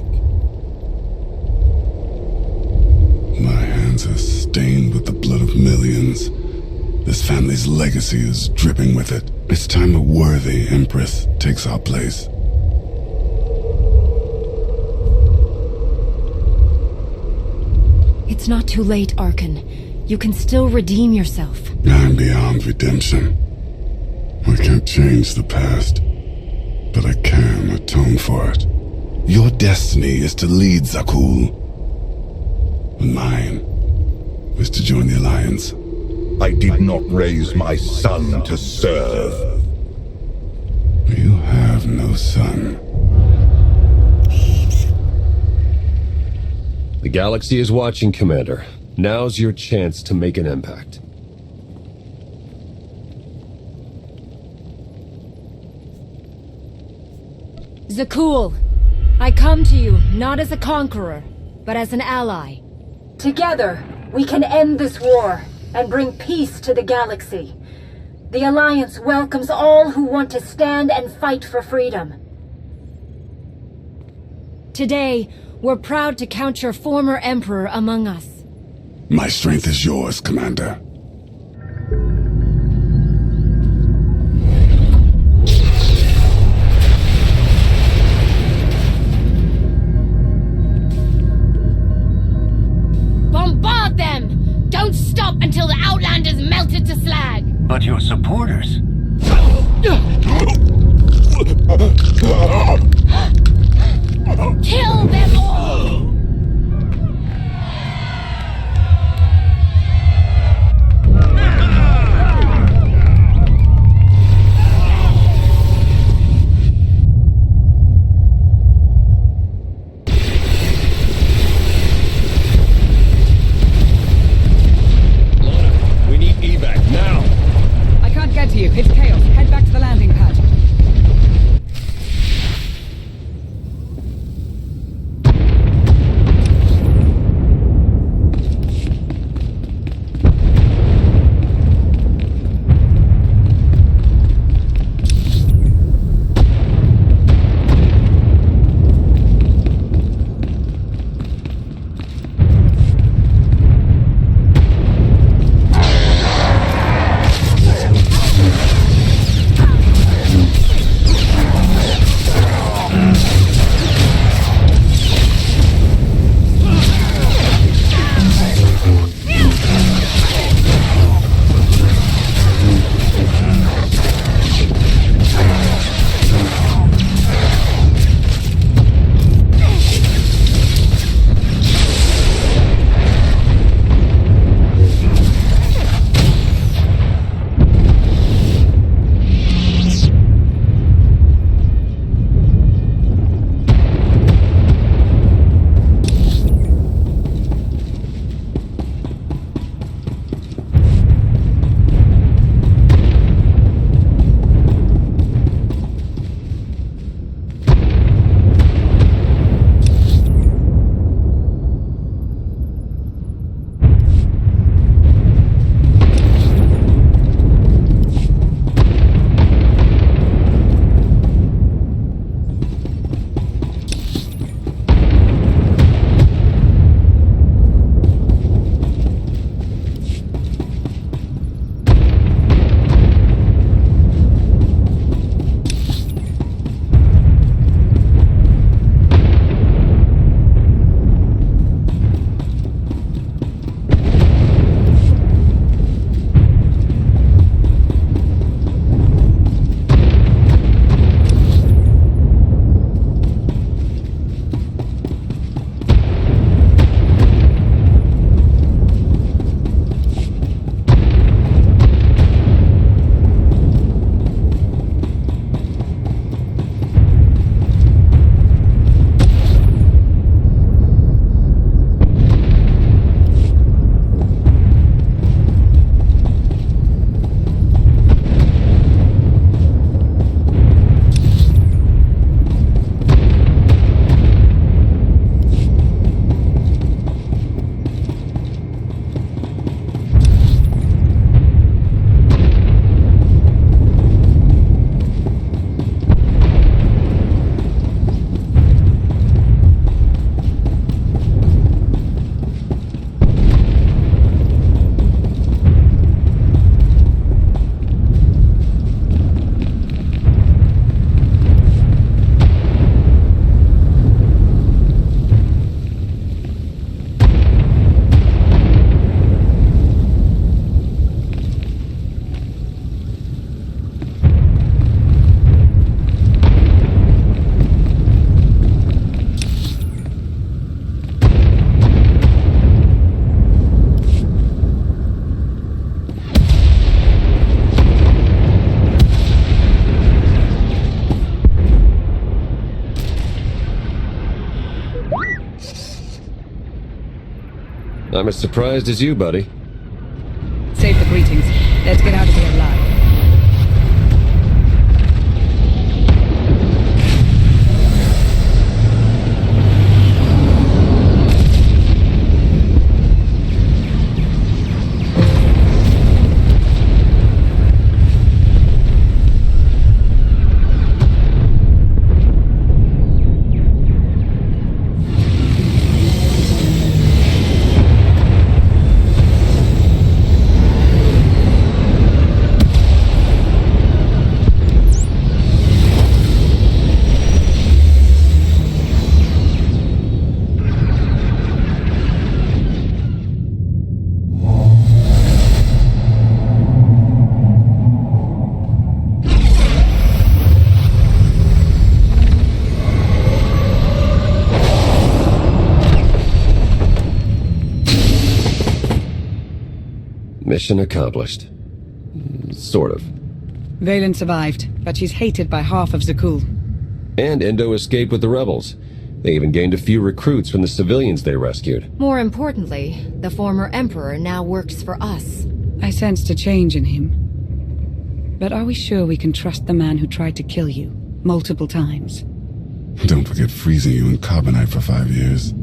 My hands are stained with the blood of millions. This family's legacy is dripping with it. It's time a worthy Empress takes our place. It's not too late, Arkan. You can still redeem yourself. I'm beyond redemption. I can't change the past. but I can atone for it. Your destiny is to lead Zakul. And mine is to join the Alliance. I did not raise my son to serve. You have no son. The galaxy is watching, Commander. Now's your chance to make an impact. Zakul, I come to you not as a conqueror, but as an ally. Together, we can end this war and bring peace to the galaxy. The Alliance welcomes all who want to stand and fight for freedom. Today, we're proud to count your former Emperor among us. My strength is yours, Commander. Bombard them! Don't stop until the Outlanders melted to slag! But your supporters... Kill them all! We need evac now! I can't get to you. It's chaos. Head back to the landing pad. I'm as surprised as you, buddy. Save the greetings. Let's get out of here alive. Mission accomplished. Sort of. Valen survived, but she's hated by half of Zakul. And Endo escaped with the rebels. They even gained a few recruits from the civilians they rescued. More importantly, the former Emperor now works for us. I sensed a change in him. But are we sure we can trust the man who tried to kill you multiple times? Don't forget freezing you in carbonite for 5 years.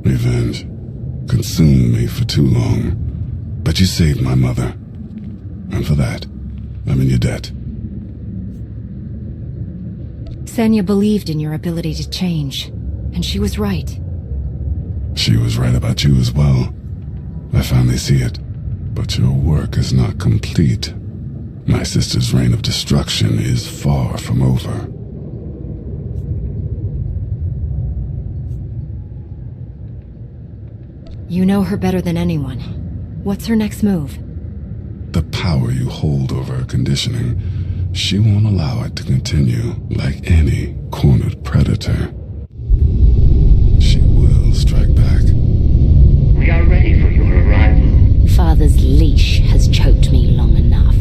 Revenge consumed me for too long, but you saved my mother, and for that, I'm in your debt. Senya believed in your ability to change, and she was right. She was right about you as well. I finally see it, but your work is not complete. My sister's reign of destruction is far from over. You know her better than anyone. What's her next move? The power you hold over her conditioning, she won't allow it to continue like any cornered predator. She will strike back. We are ready for your arrival. Father's leash has choked me long enough.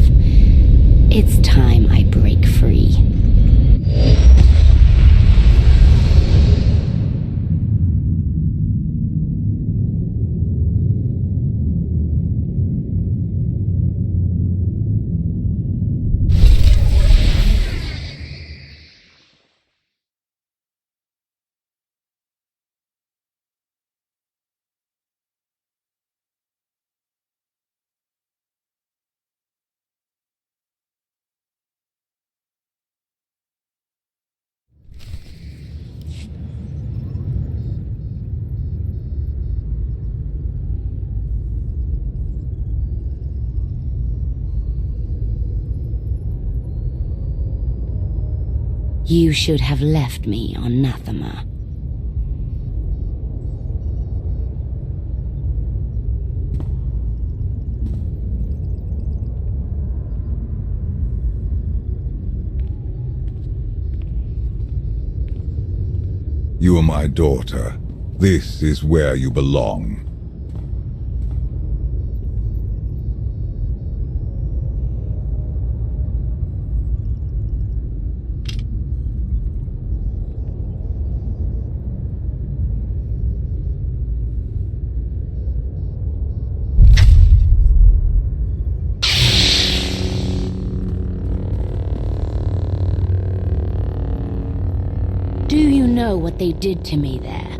It's time I break free. You should have left me on Nathema. You are my daughter. This is where you belong. Do you know what they did to me there?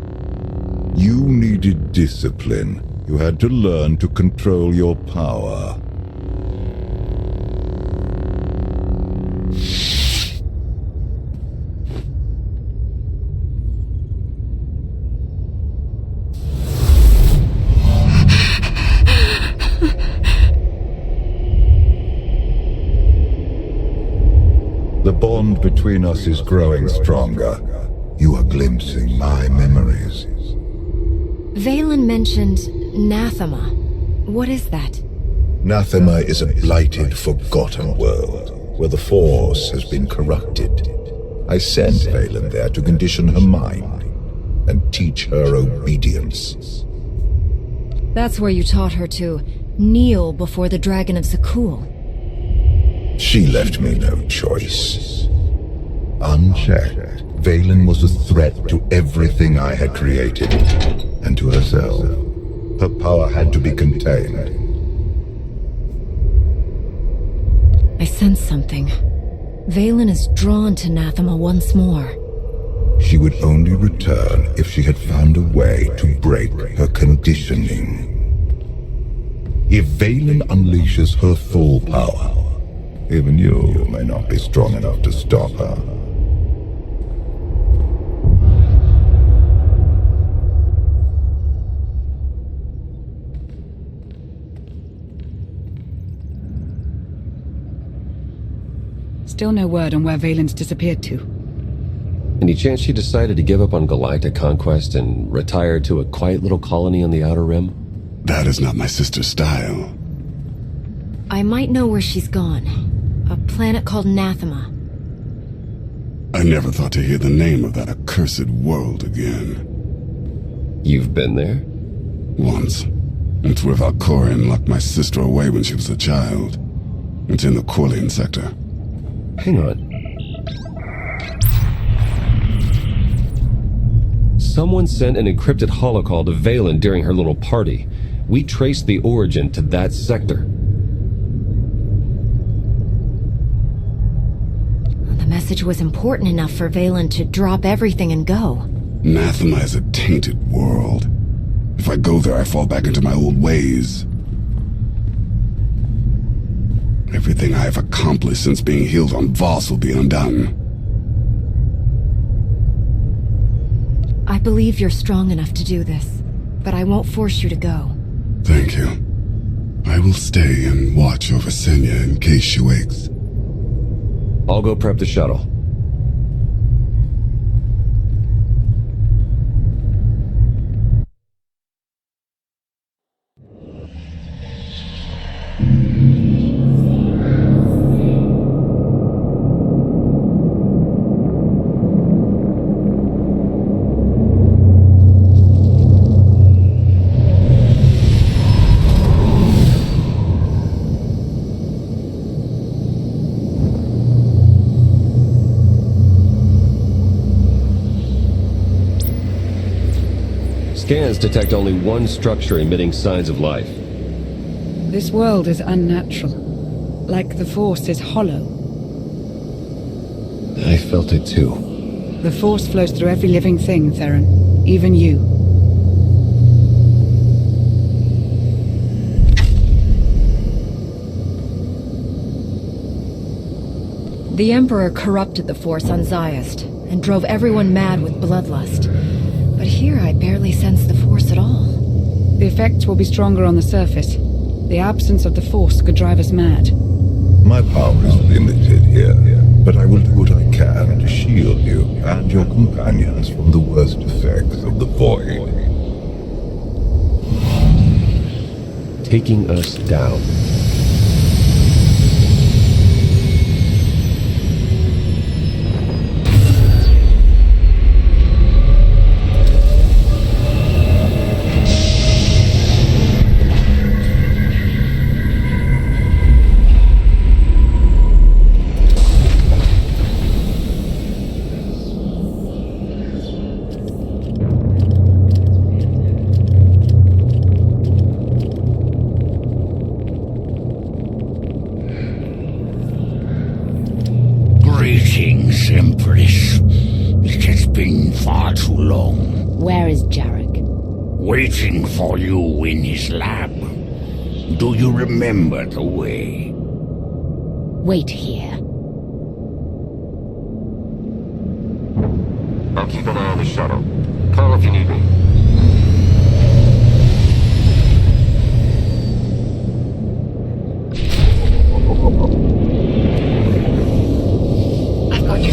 You needed discipline. You had to learn to control your power. The bond between us is growing stronger. You are glimpsing my memories. Valen mentioned Nathema. What is that? Nathema is a blighted, forgotten world, where the Force has been corrupted. I sent Valen there to condition her mind and teach her obedience. That's where you taught her to kneel before the Dragon of Zakul. She left me no choice. Unchecked, Valen was a threat to everything I had created, and to herself. Her power had to be contained. I sense something. Valen is drawn to Nathema once more. She would only return if she had found a way to break her conditioning. If Valen unleashes her full power, even you may not be strong enough to stop her. Still no word on where Valen's disappeared to. Any chance she decided to give up on galactic conquest and retire to a quiet little colony on the Outer Rim? That is not my sister's style. I might know where she's gone. A planet called Nathema. I never thought to hear the name of that accursed world again. You've been there? Once. It's where Valkorion locked my sister away when she was a child. It's in the Corlean sector. Hang on. Someone sent an encrypted holocall to Valen during her little party. We traced the origin to that sector. The message was important enough for Valen to drop everything and go. Nathema is a tainted world. If I go there, I fall back into my old ways. Everything I have accomplished since being healed on Voss will be undone. I believe you're strong enough to do this, but I won't force you to go. Thank you. I will stay and watch over Senya in case she wakes. I'll go prep the shuttle. Scans detect only one structure emitting signs of life. This world is unnatural. Like the Force is hollow. I felt it too. The Force flows through every living thing, Theron. Even you. The Emperor corrupted the Force on Zayast and drove everyone mad with bloodlust. But here I barely sense the Force at all. The effects will be stronger on the surface. The absence of the Force could drive us mad. My power is limited here, but I will do what I can to shield you and your companions from the worst effects of the Void. Taking us down. Greetings, Empress. It has been far too long. Where is Jarek? Waiting for you in his lab. Do you remember the way? Wait here. I'll keep an eye on the shuttle. Call if you need me. I've got you.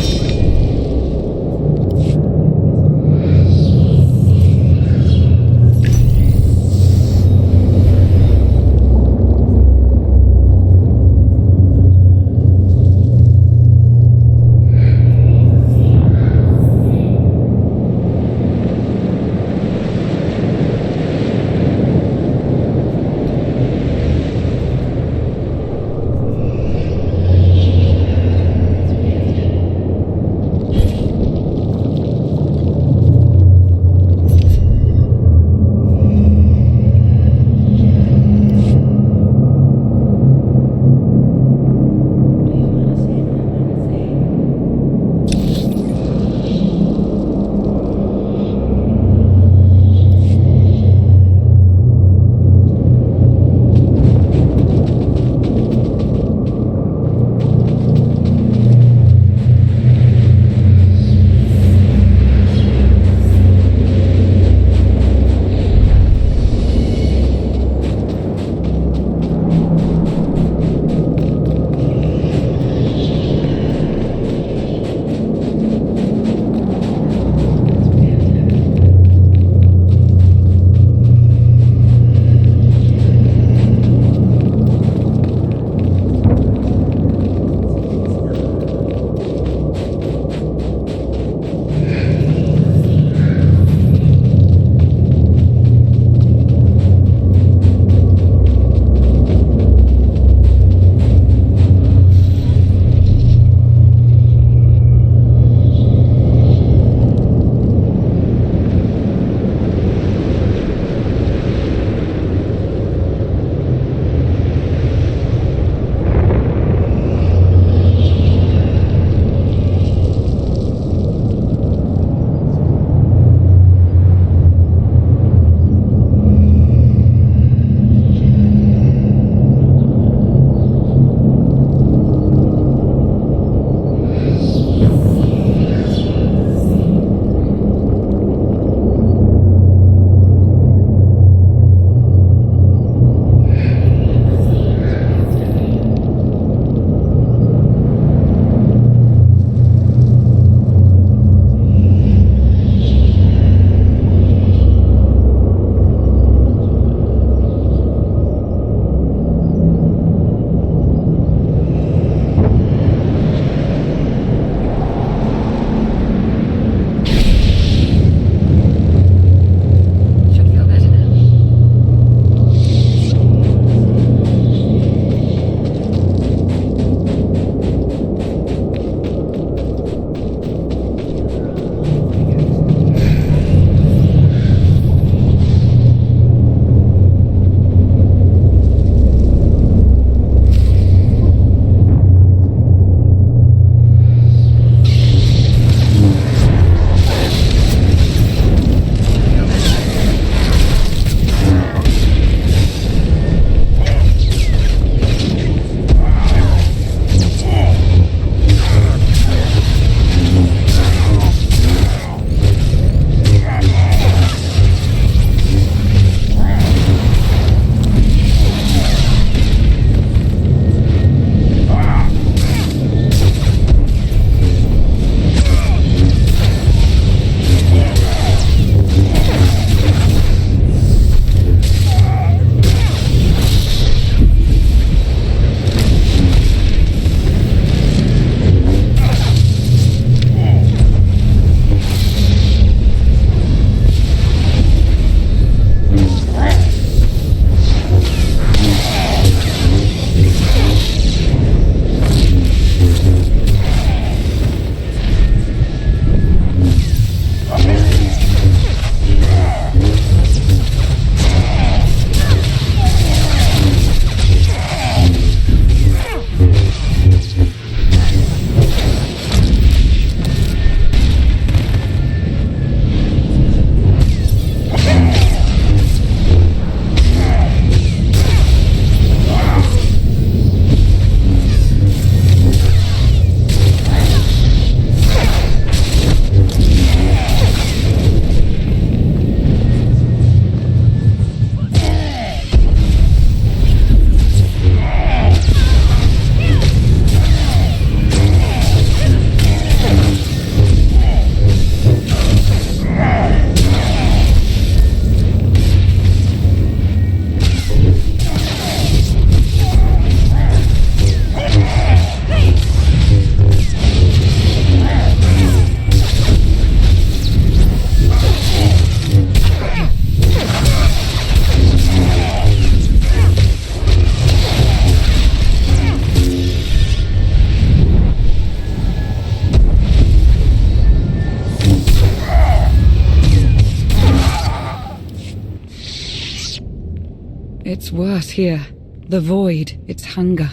It's worse here. The void, its hunger.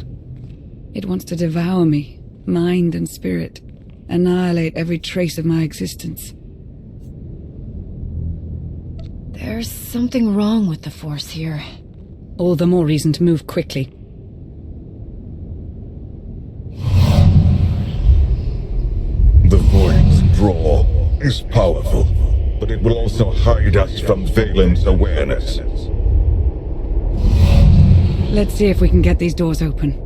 It wants to devour me, mind and spirit, annihilate every trace of my existence. There's something wrong with the Force here. All the more reason to move quickly. The void's draw is powerful, but it will also hide us from Valen's awareness. Let's see if we can get these doors open.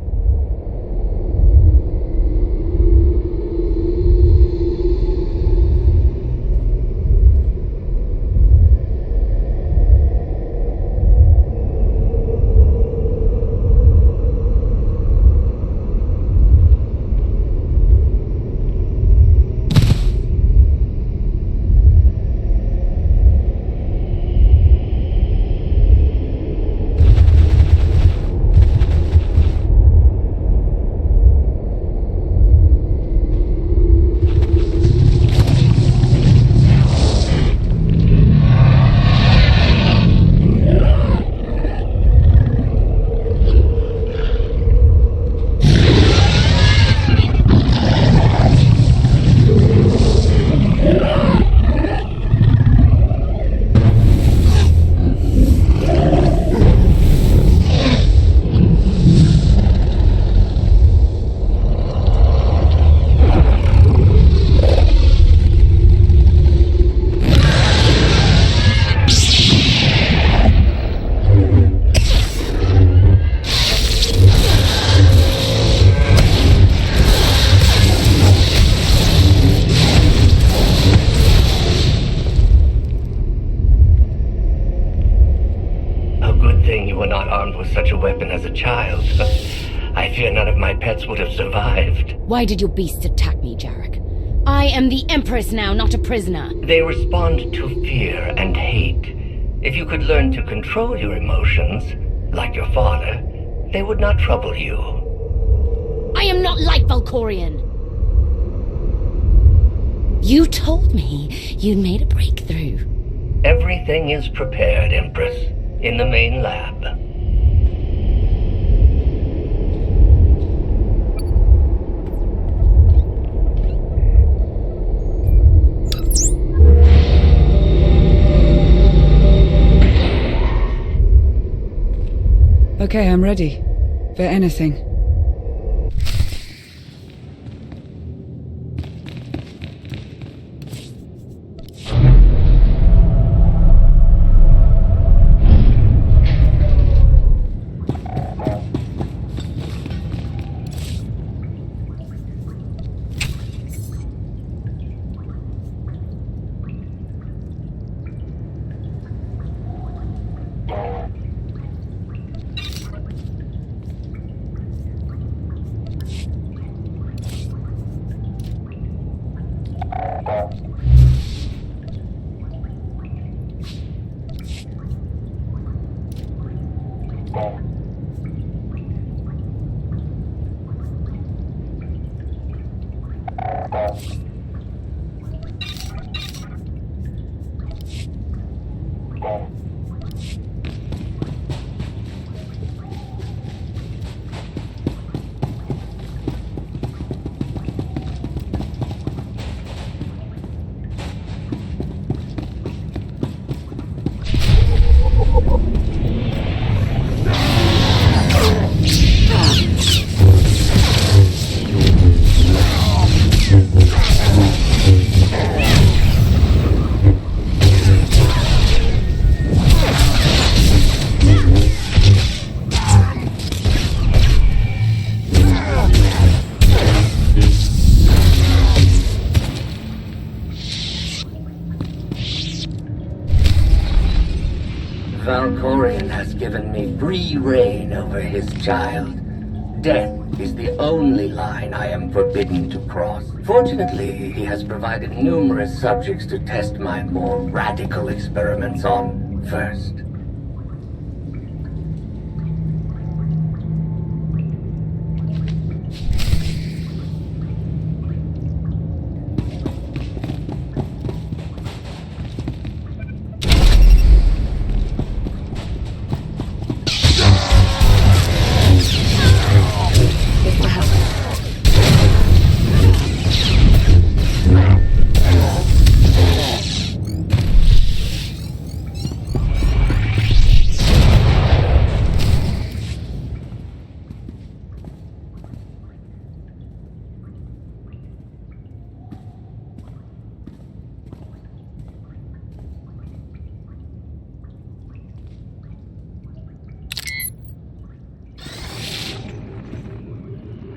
Why did your beasts attack me, Jarek? I am the Empress now, not a prisoner. They respond to fear and hate. If you could learn to control your emotions, like your father, they would not trouble you. I am not like Valkorion. You told me you'd made a breakthrough. Everything is prepared, Empress, in the main lab. Okay, I'm ready. For anything. Valkorion has given me free reign over his child. Death is the only line I am forbidden to cross. Fortunately, he has provided numerous subjects to test my more radical experiments on first.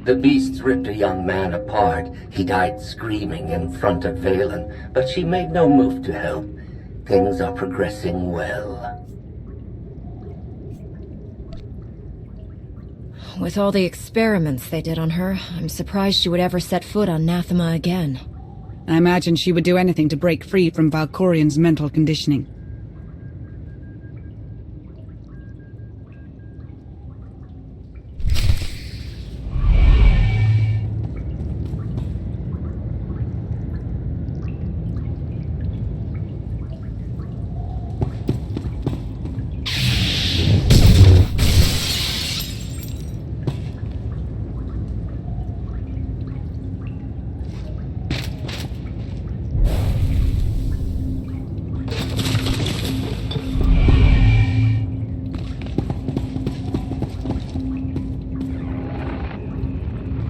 The beasts ripped a young man apart. He died screaming in front of Valen, but she made no move to help. Things are progressing well. With all the experiments they did on her, I'm surprised she would ever set foot on Nathema again. I imagine she would do anything to break free from Valkorian's mental conditioning.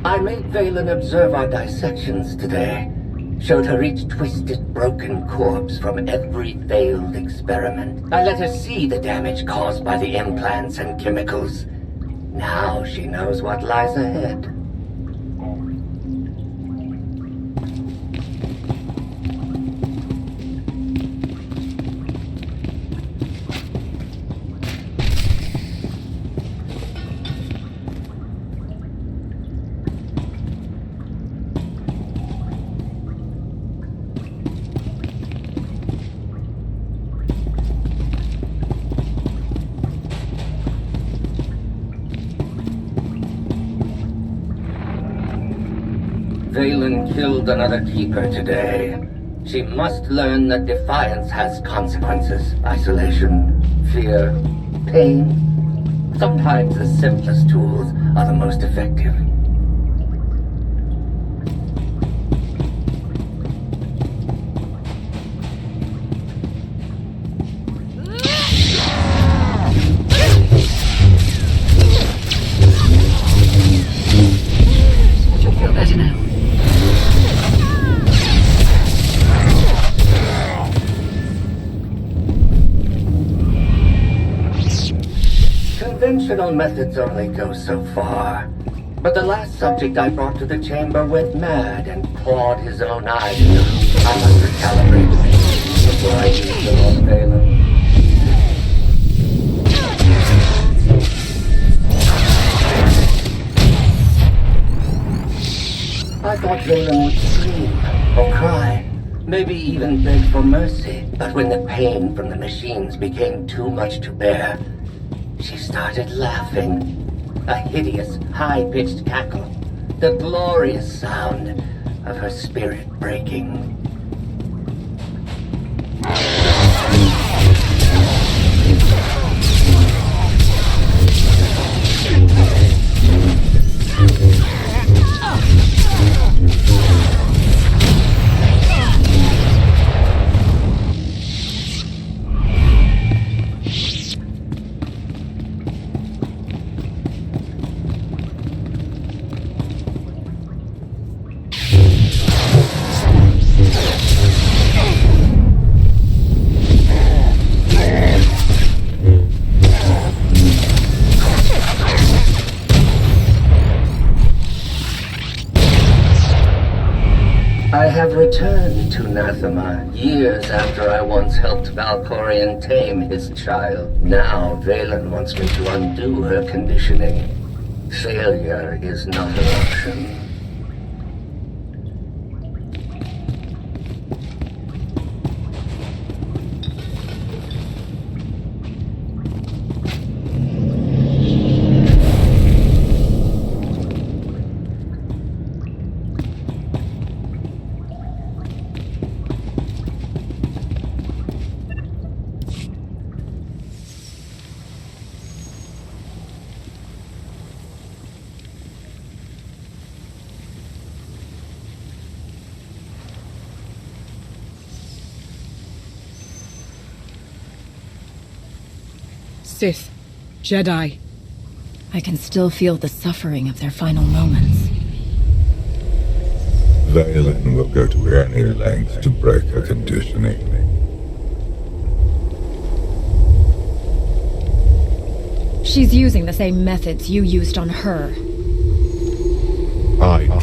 I made Valen observe our dissections today. Showed her each twisted, broken corpse from every failed experiment. I let her see the damage caused by the implants and chemicals. Now she knows what lies ahead. Valen killed another keeper today. She must learn that defiance has consequences. Isolation, fear, pain. Sometimes the simplest tools are the most effective. She'll feel better now. Conventional methods only go so far. But the last subject I brought to the chamber went mad and clawed his own eyes. I must recalibrate before I use them on Valen. I thought Valen would scream or cry, maybe even beg for mercy. But when the pain from the machines became too much to bear, she started laughing. A hideous, high-pitched cackle. The glorious sound of her spirit breaking. I have returned to Nathema years after I once helped Valkorian tame his child. Now Valen wants me to undo her conditioning. Failure is not an option. Sith, Jedi. I can still feel the suffering of their final moments. Valen will go to any length to break her conditioning. She's using the same methods you used on her.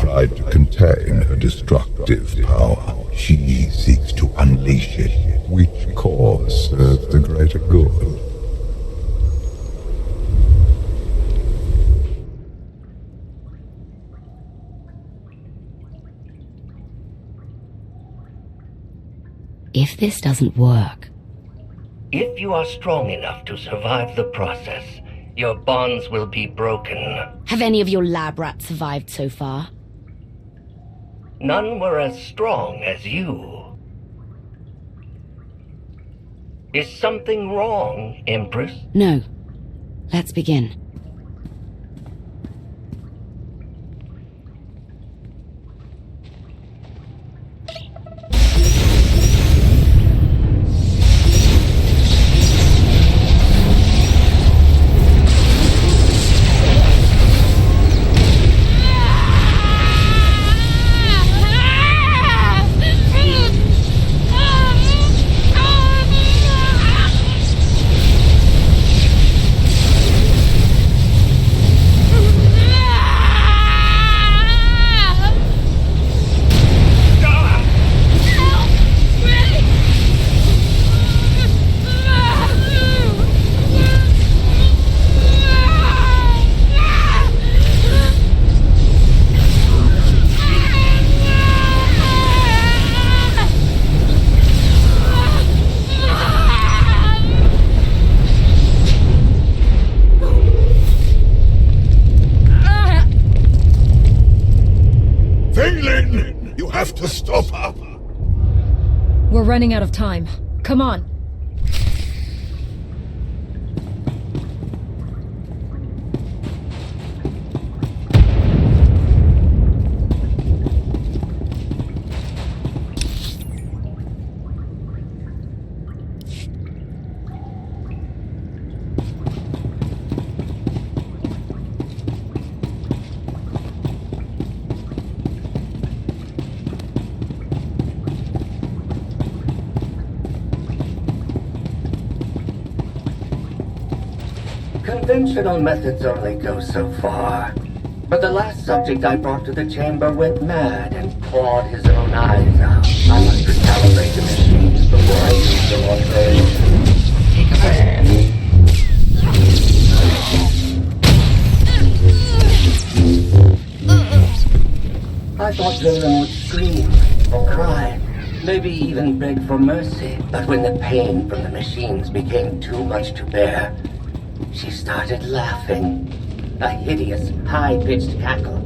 tried to contain her destructive power. She seeks to unleash it. Which cause serves the greater good? If this doesn't work... If you are strong enough to survive the process, your bonds will be broken. Have any of your lab rats survived so far? None were as strong as you. Is something wrong, Empress? No. Let's begin. We're running out of time. Come on. Conventional methods only go so far. But the last subject I brought to the chamber went mad and clawed his own eyes out. I must recalibrate the machines before I use them on I thought Valen would scream or cry, maybe even beg for mercy. But when the pain from the machines became too much to bear, she started laughing. A hideous, high-pitched cackle.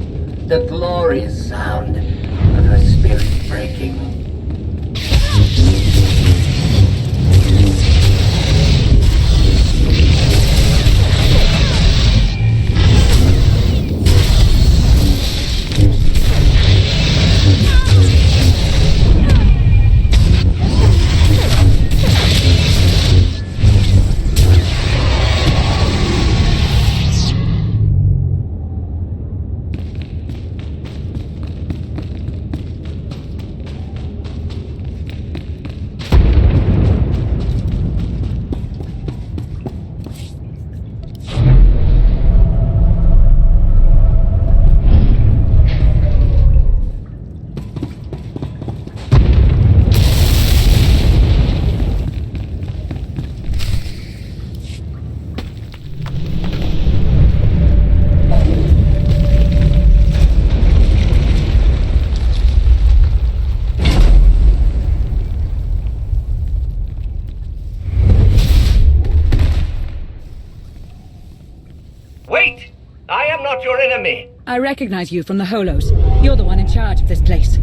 The glorious sound of her spirit breaking. Wait! I am not your enemy! I recognize you from the Holos. You're the one in charge of this place.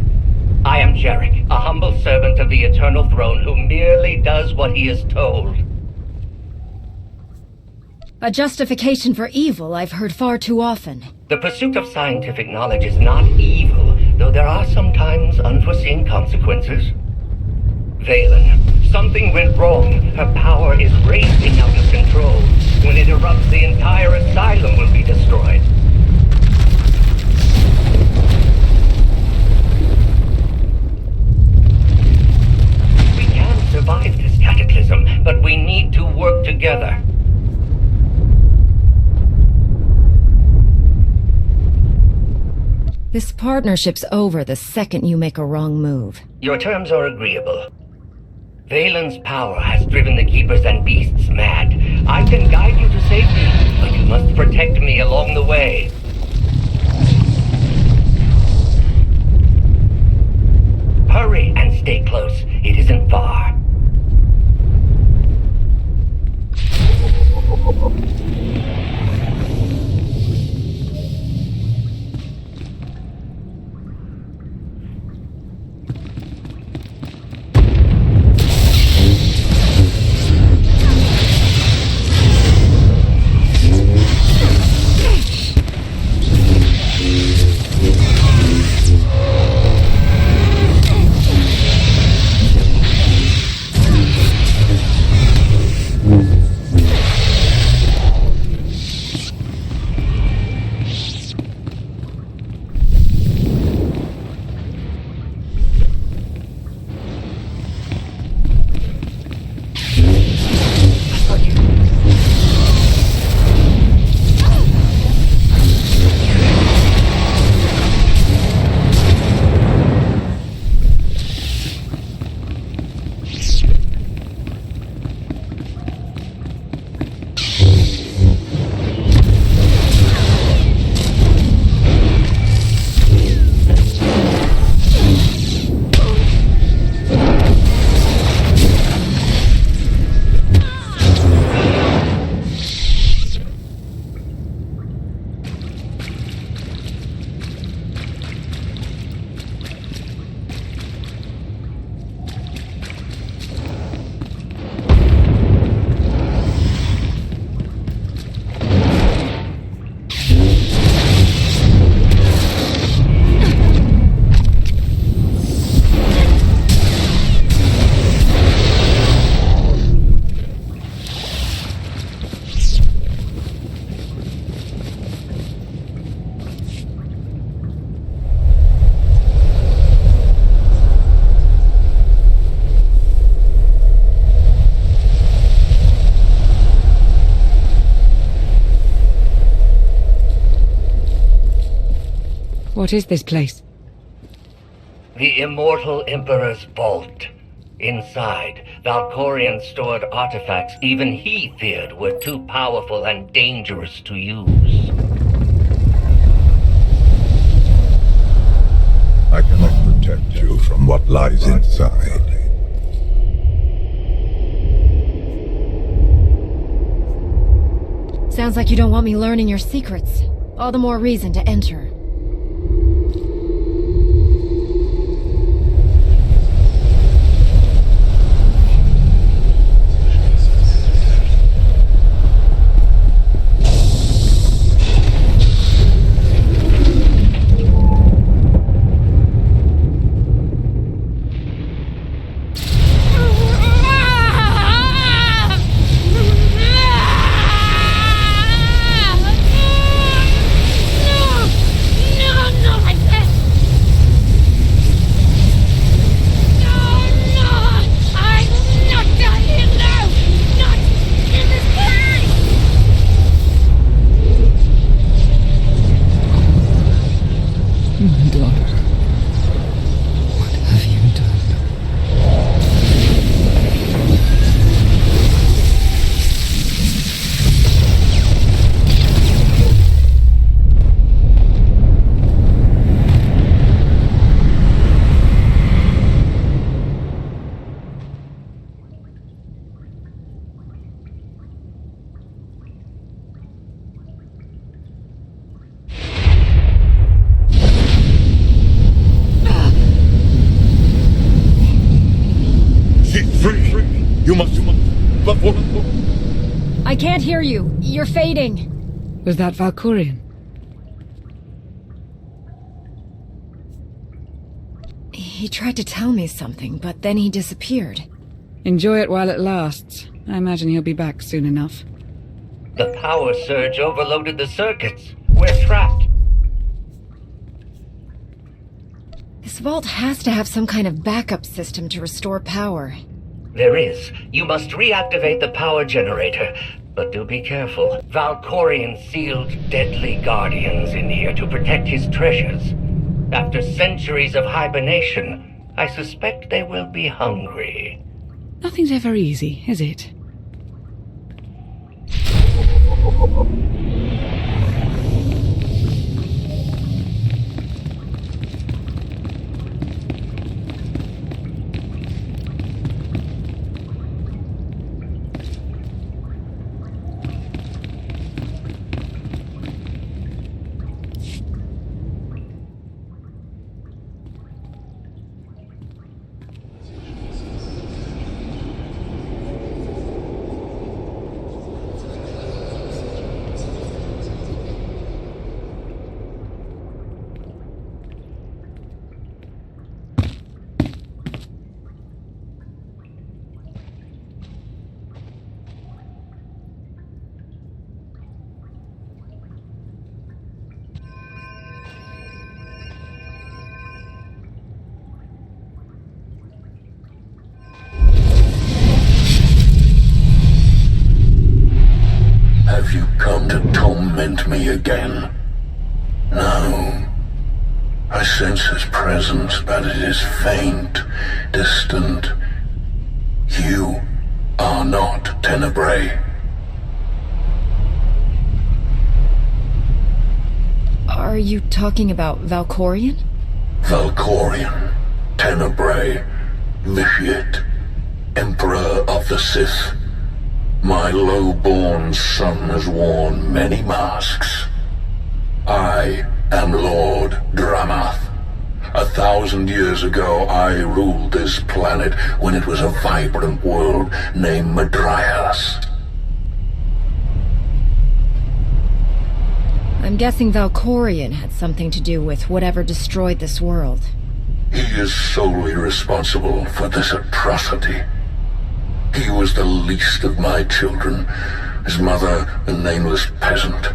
I am Jarek, a humble servant of the Eternal Throne who merely does what he is told. A justification for evil I've heard far too often. The pursuit of scientific knowledge is not evil, though there are sometimes unforeseen consequences. Valen, something went wrong. Her power is racing out of control. When it erupts, the entire asylum will be destroyed. We can survive this cataclysm, but we need to work together. This partnership's over the second you make a wrong move. Your terms are agreeable. Valen's power has driven the Keepers and Beasts mad. I can guide you to safety, but you must protect me along the way. Hurry and stay close. It isn't far. What is this place? The Immortal Emperor's vault. Inside, Valkorion stored artifacts even he feared were too powerful and dangerous to use. I cannot protect you from what lies inside. Sounds like you don't want me learning your secrets. All the more reason to enter. I can't hear you. You're fading. Was that Valkorion? He tried to tell me something, but then he disappeared. Enjoy it while it lasts. I imagine he'll be back soon enough. The power surge overloaded the circuits. We're trapped. This vault has to have some kind of backup system to restore power. There is. You must reactivate the power generator. But do be careful. Valkorion sealed deadly guardians in here to protect his treasures. After centuries of hibernation, I suspect they will be hungry. Nothing's ever easy, is it? Have you come to torment me again? No. I sense his presence, but it is faint, distant. You are not Tenebrae. Are you talking about Valkorion? Valkorion, Tenebrae, Vitiate, Emperor of the Sith. My low-born son has worn many masks. I am Lord Dramath. 1,000 years ago, I ruled this planet when it was a vibrant world named Madrias. I'm guessing Valkorion had something to do with whatever destroyed this world. He is solely responsible for this atrocity. He was the least of my children, his mother a nameless peasant.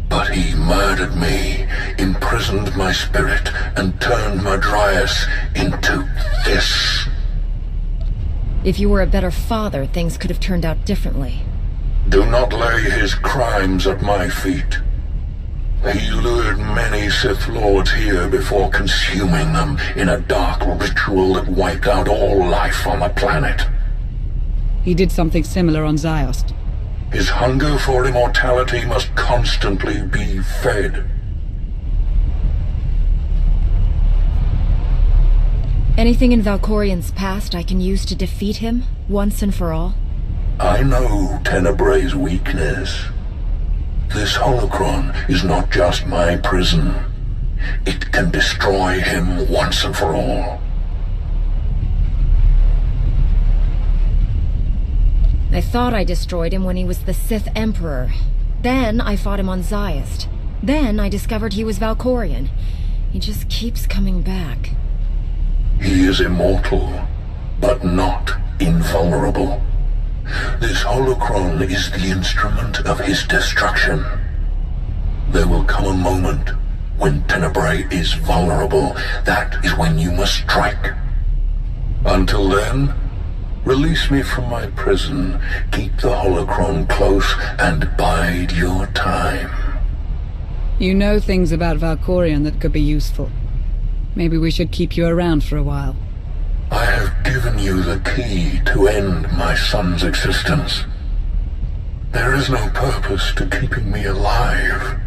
But he murdered me, imprisoned my spirit, and turned Madrias into this. If you were a better father, things could have turned out differently. Do not lay his crimes at my feet. He lured many Sith Lords here before consuming them in a dark ritual that wiped out all life on the planet. He did something similar on Ziost. His hunger for immortality must constantly be fed. Anything in Valkorion's past I can use to defeat him, once and for all? I know Tenebrae's weakness. This holocron is not just my prison. It can destroy him once and for all. I thought I destroyed him when he was the Sith Emperor. Then I fought him on Ziost. Then I discovered he was Valkorion. He just keeps coming back. He is immortal, but not invulnerable. This holocron is the instrument of his destruction. There will come a moment when Tenebrae is vulnerable. That is when you must strike. Until then, release me from my prison, keep the holocron close, and bide your time. You know things about Valkorion that could be useful. Maybe we should keep you around for a while. I have given you the key to end my son's existence. There is no purpose to keeping me alive.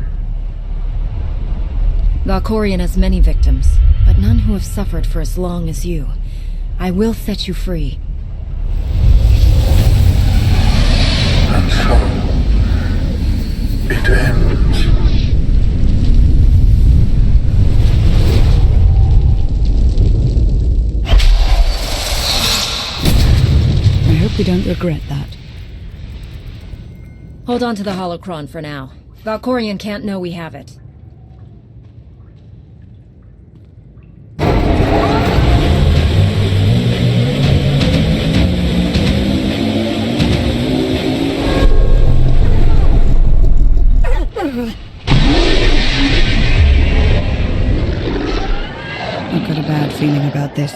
Valkorion has many victims, but none who have suffered for as long as you. I will set you free. And so, it ends. I hope we don't regret that. Hold on to the holocron for now. Valkorion can't know we have it. I've got a bad feeling about this.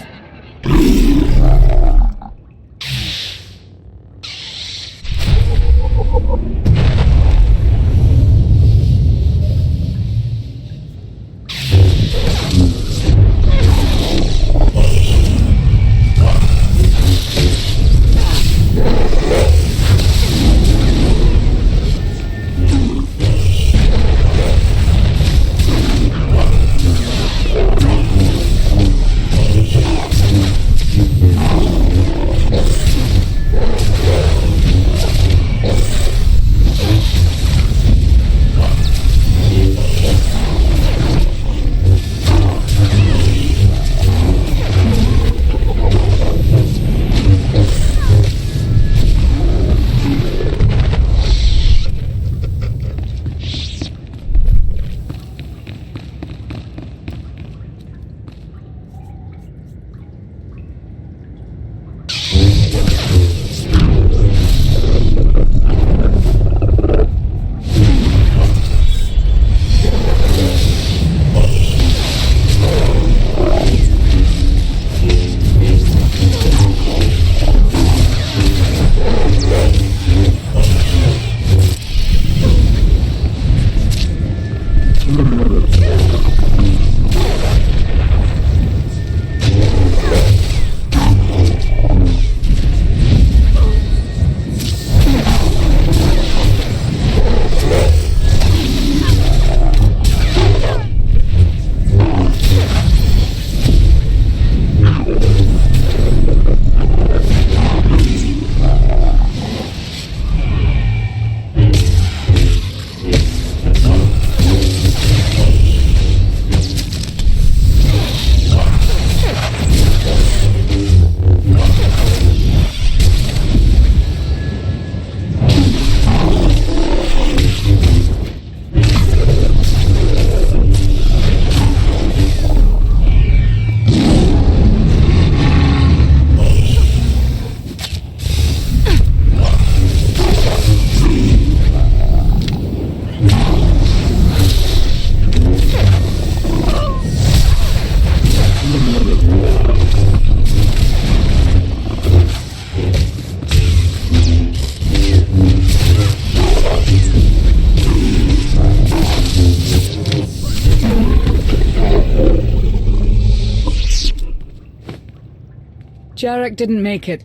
Jarek didn't make it.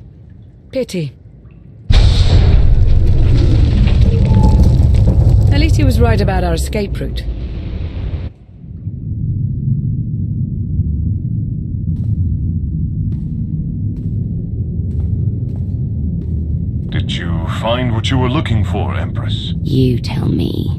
Pity. At least he was right about our escape route. Did you find what you were looking for, Empress? You tell me.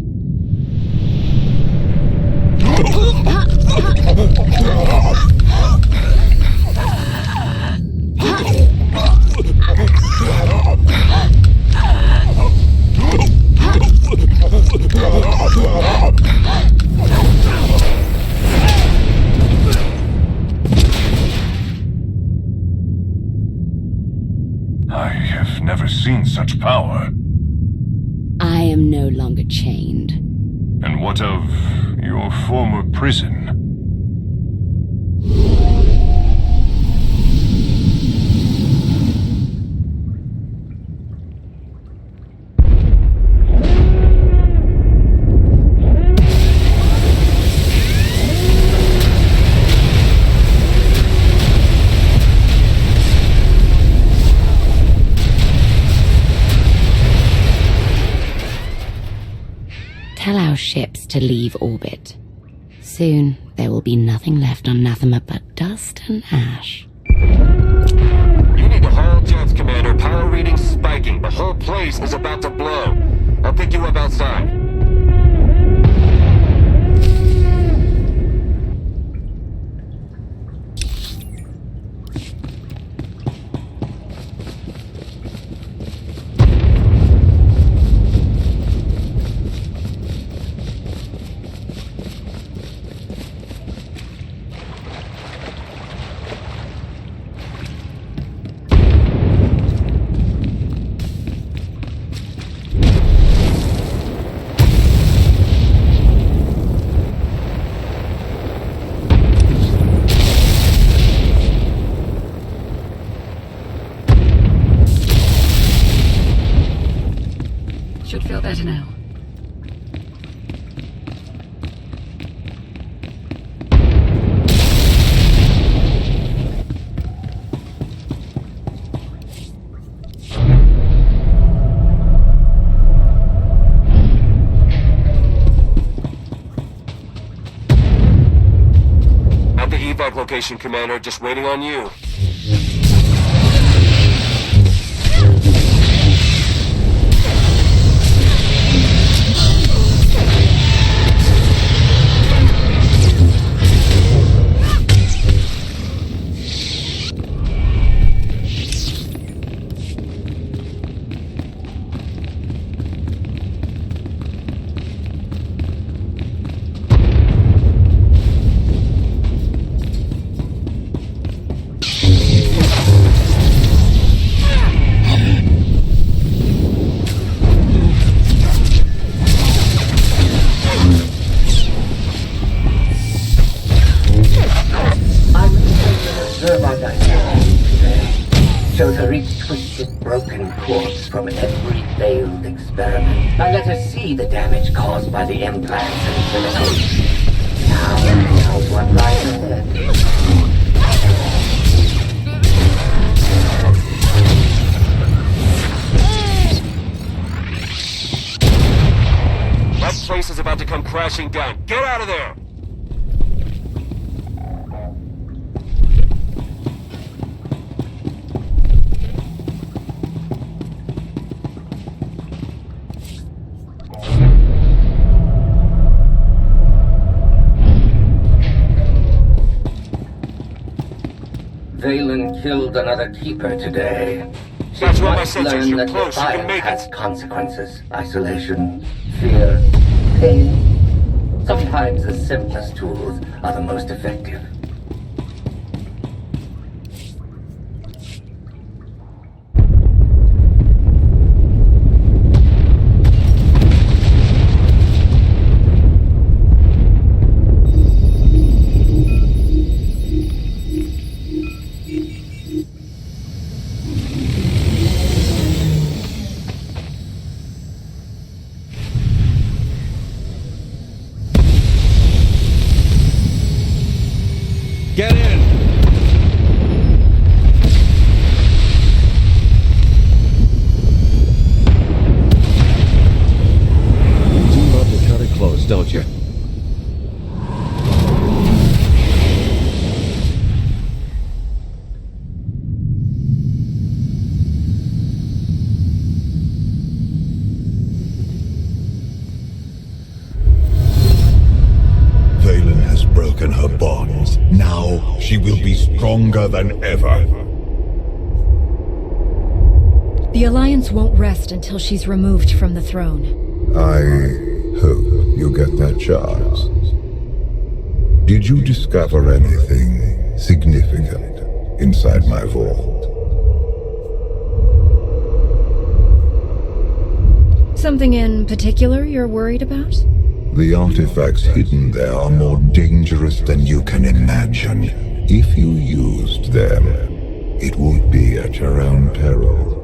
I have never seen such power. I am no longer chained. And what of your former prison? Tell our ships to leave orbit. Soon, there will be nothing left on Nathema but dust and ash. You need to haul jets, Commander. Power readings spiking. The whole place is about to blow. I'll pick you up outside. Should feel better now. At the evac location, Commander. Just waiting on you. Shows her each twisted, broken corpse from every failed experiment. I let her see the damage caused by the implants and silicone. Now knows what lies ahead. That place is about to come crashing down. Get out of there! Valen killed another keeper today. She That's what my must sensors. learn You're that close. You can defiance make has it. consequences. Isolation, fear, pain. Sometimes the simplest tools are the most effective. Get in! she will be stronger than ever. The Alliance won't rest until she's removed from the throne. I hope you get that chance. Did you discover anything significant inside my vault? Something in particular you're worried about? The artifacts hidden there are more dangerous than you can imagine. If you used them, it would be at your own peril.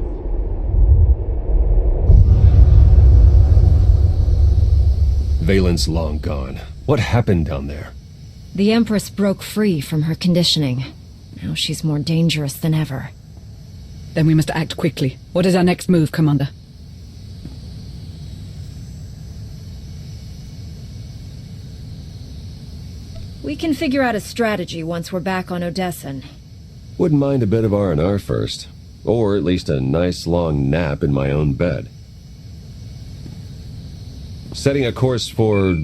Valen's long gone. What happened down there? The Empress broke free from her conditioning. Now she's more dangerous than ever. Then we must act quickly. What is our next move, Commander? We can figure out a strategy once we're back on Odessen. Wouldn't mind a bit of R&R first. Or at least a nice long nap in my own bed. Setting a course for...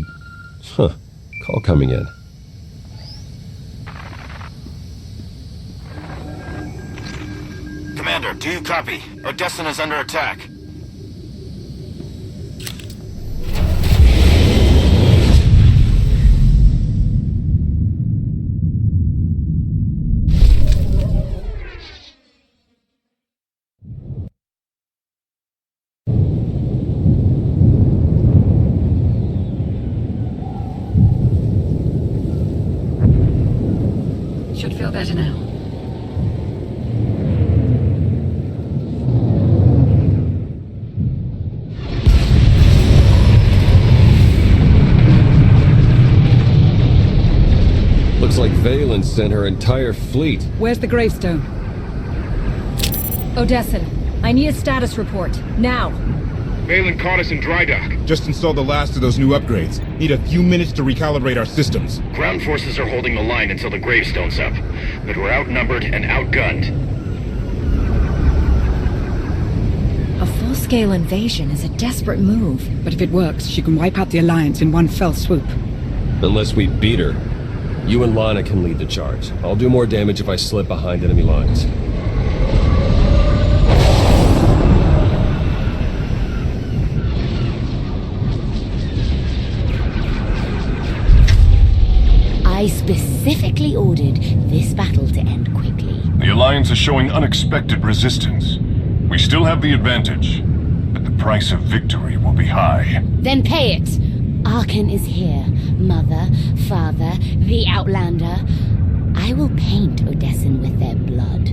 Call coming in. Commander, do you copy? Odessen is under attack. Should feel better now. Looks like Valen sent her entire fleet. Where's the gravestone? Odessen, I need a status report, now. Valen caught us in dry dock. Just installed the last of those new upgrades. Need a few minutes to recalibrate our systems. Ground forces are holding the line until the gravestone's up, but we're outnumbered and outgunned. A full-scale invasion is a desperate move. But if it works, she can wipe out the Alliance in one fell swoop. Unless we beat her. You and Lana can lead the charge. I'll do more damage if I slip behind enemy lines. I specifically ordered this battle to end quickly. The Alliance is showing unexpected resistance. We still have the advantage, but the price of victory will be high. Then pay it! Arkan is here. Mother, father, the Outlander. I will paint Odessen with their blood.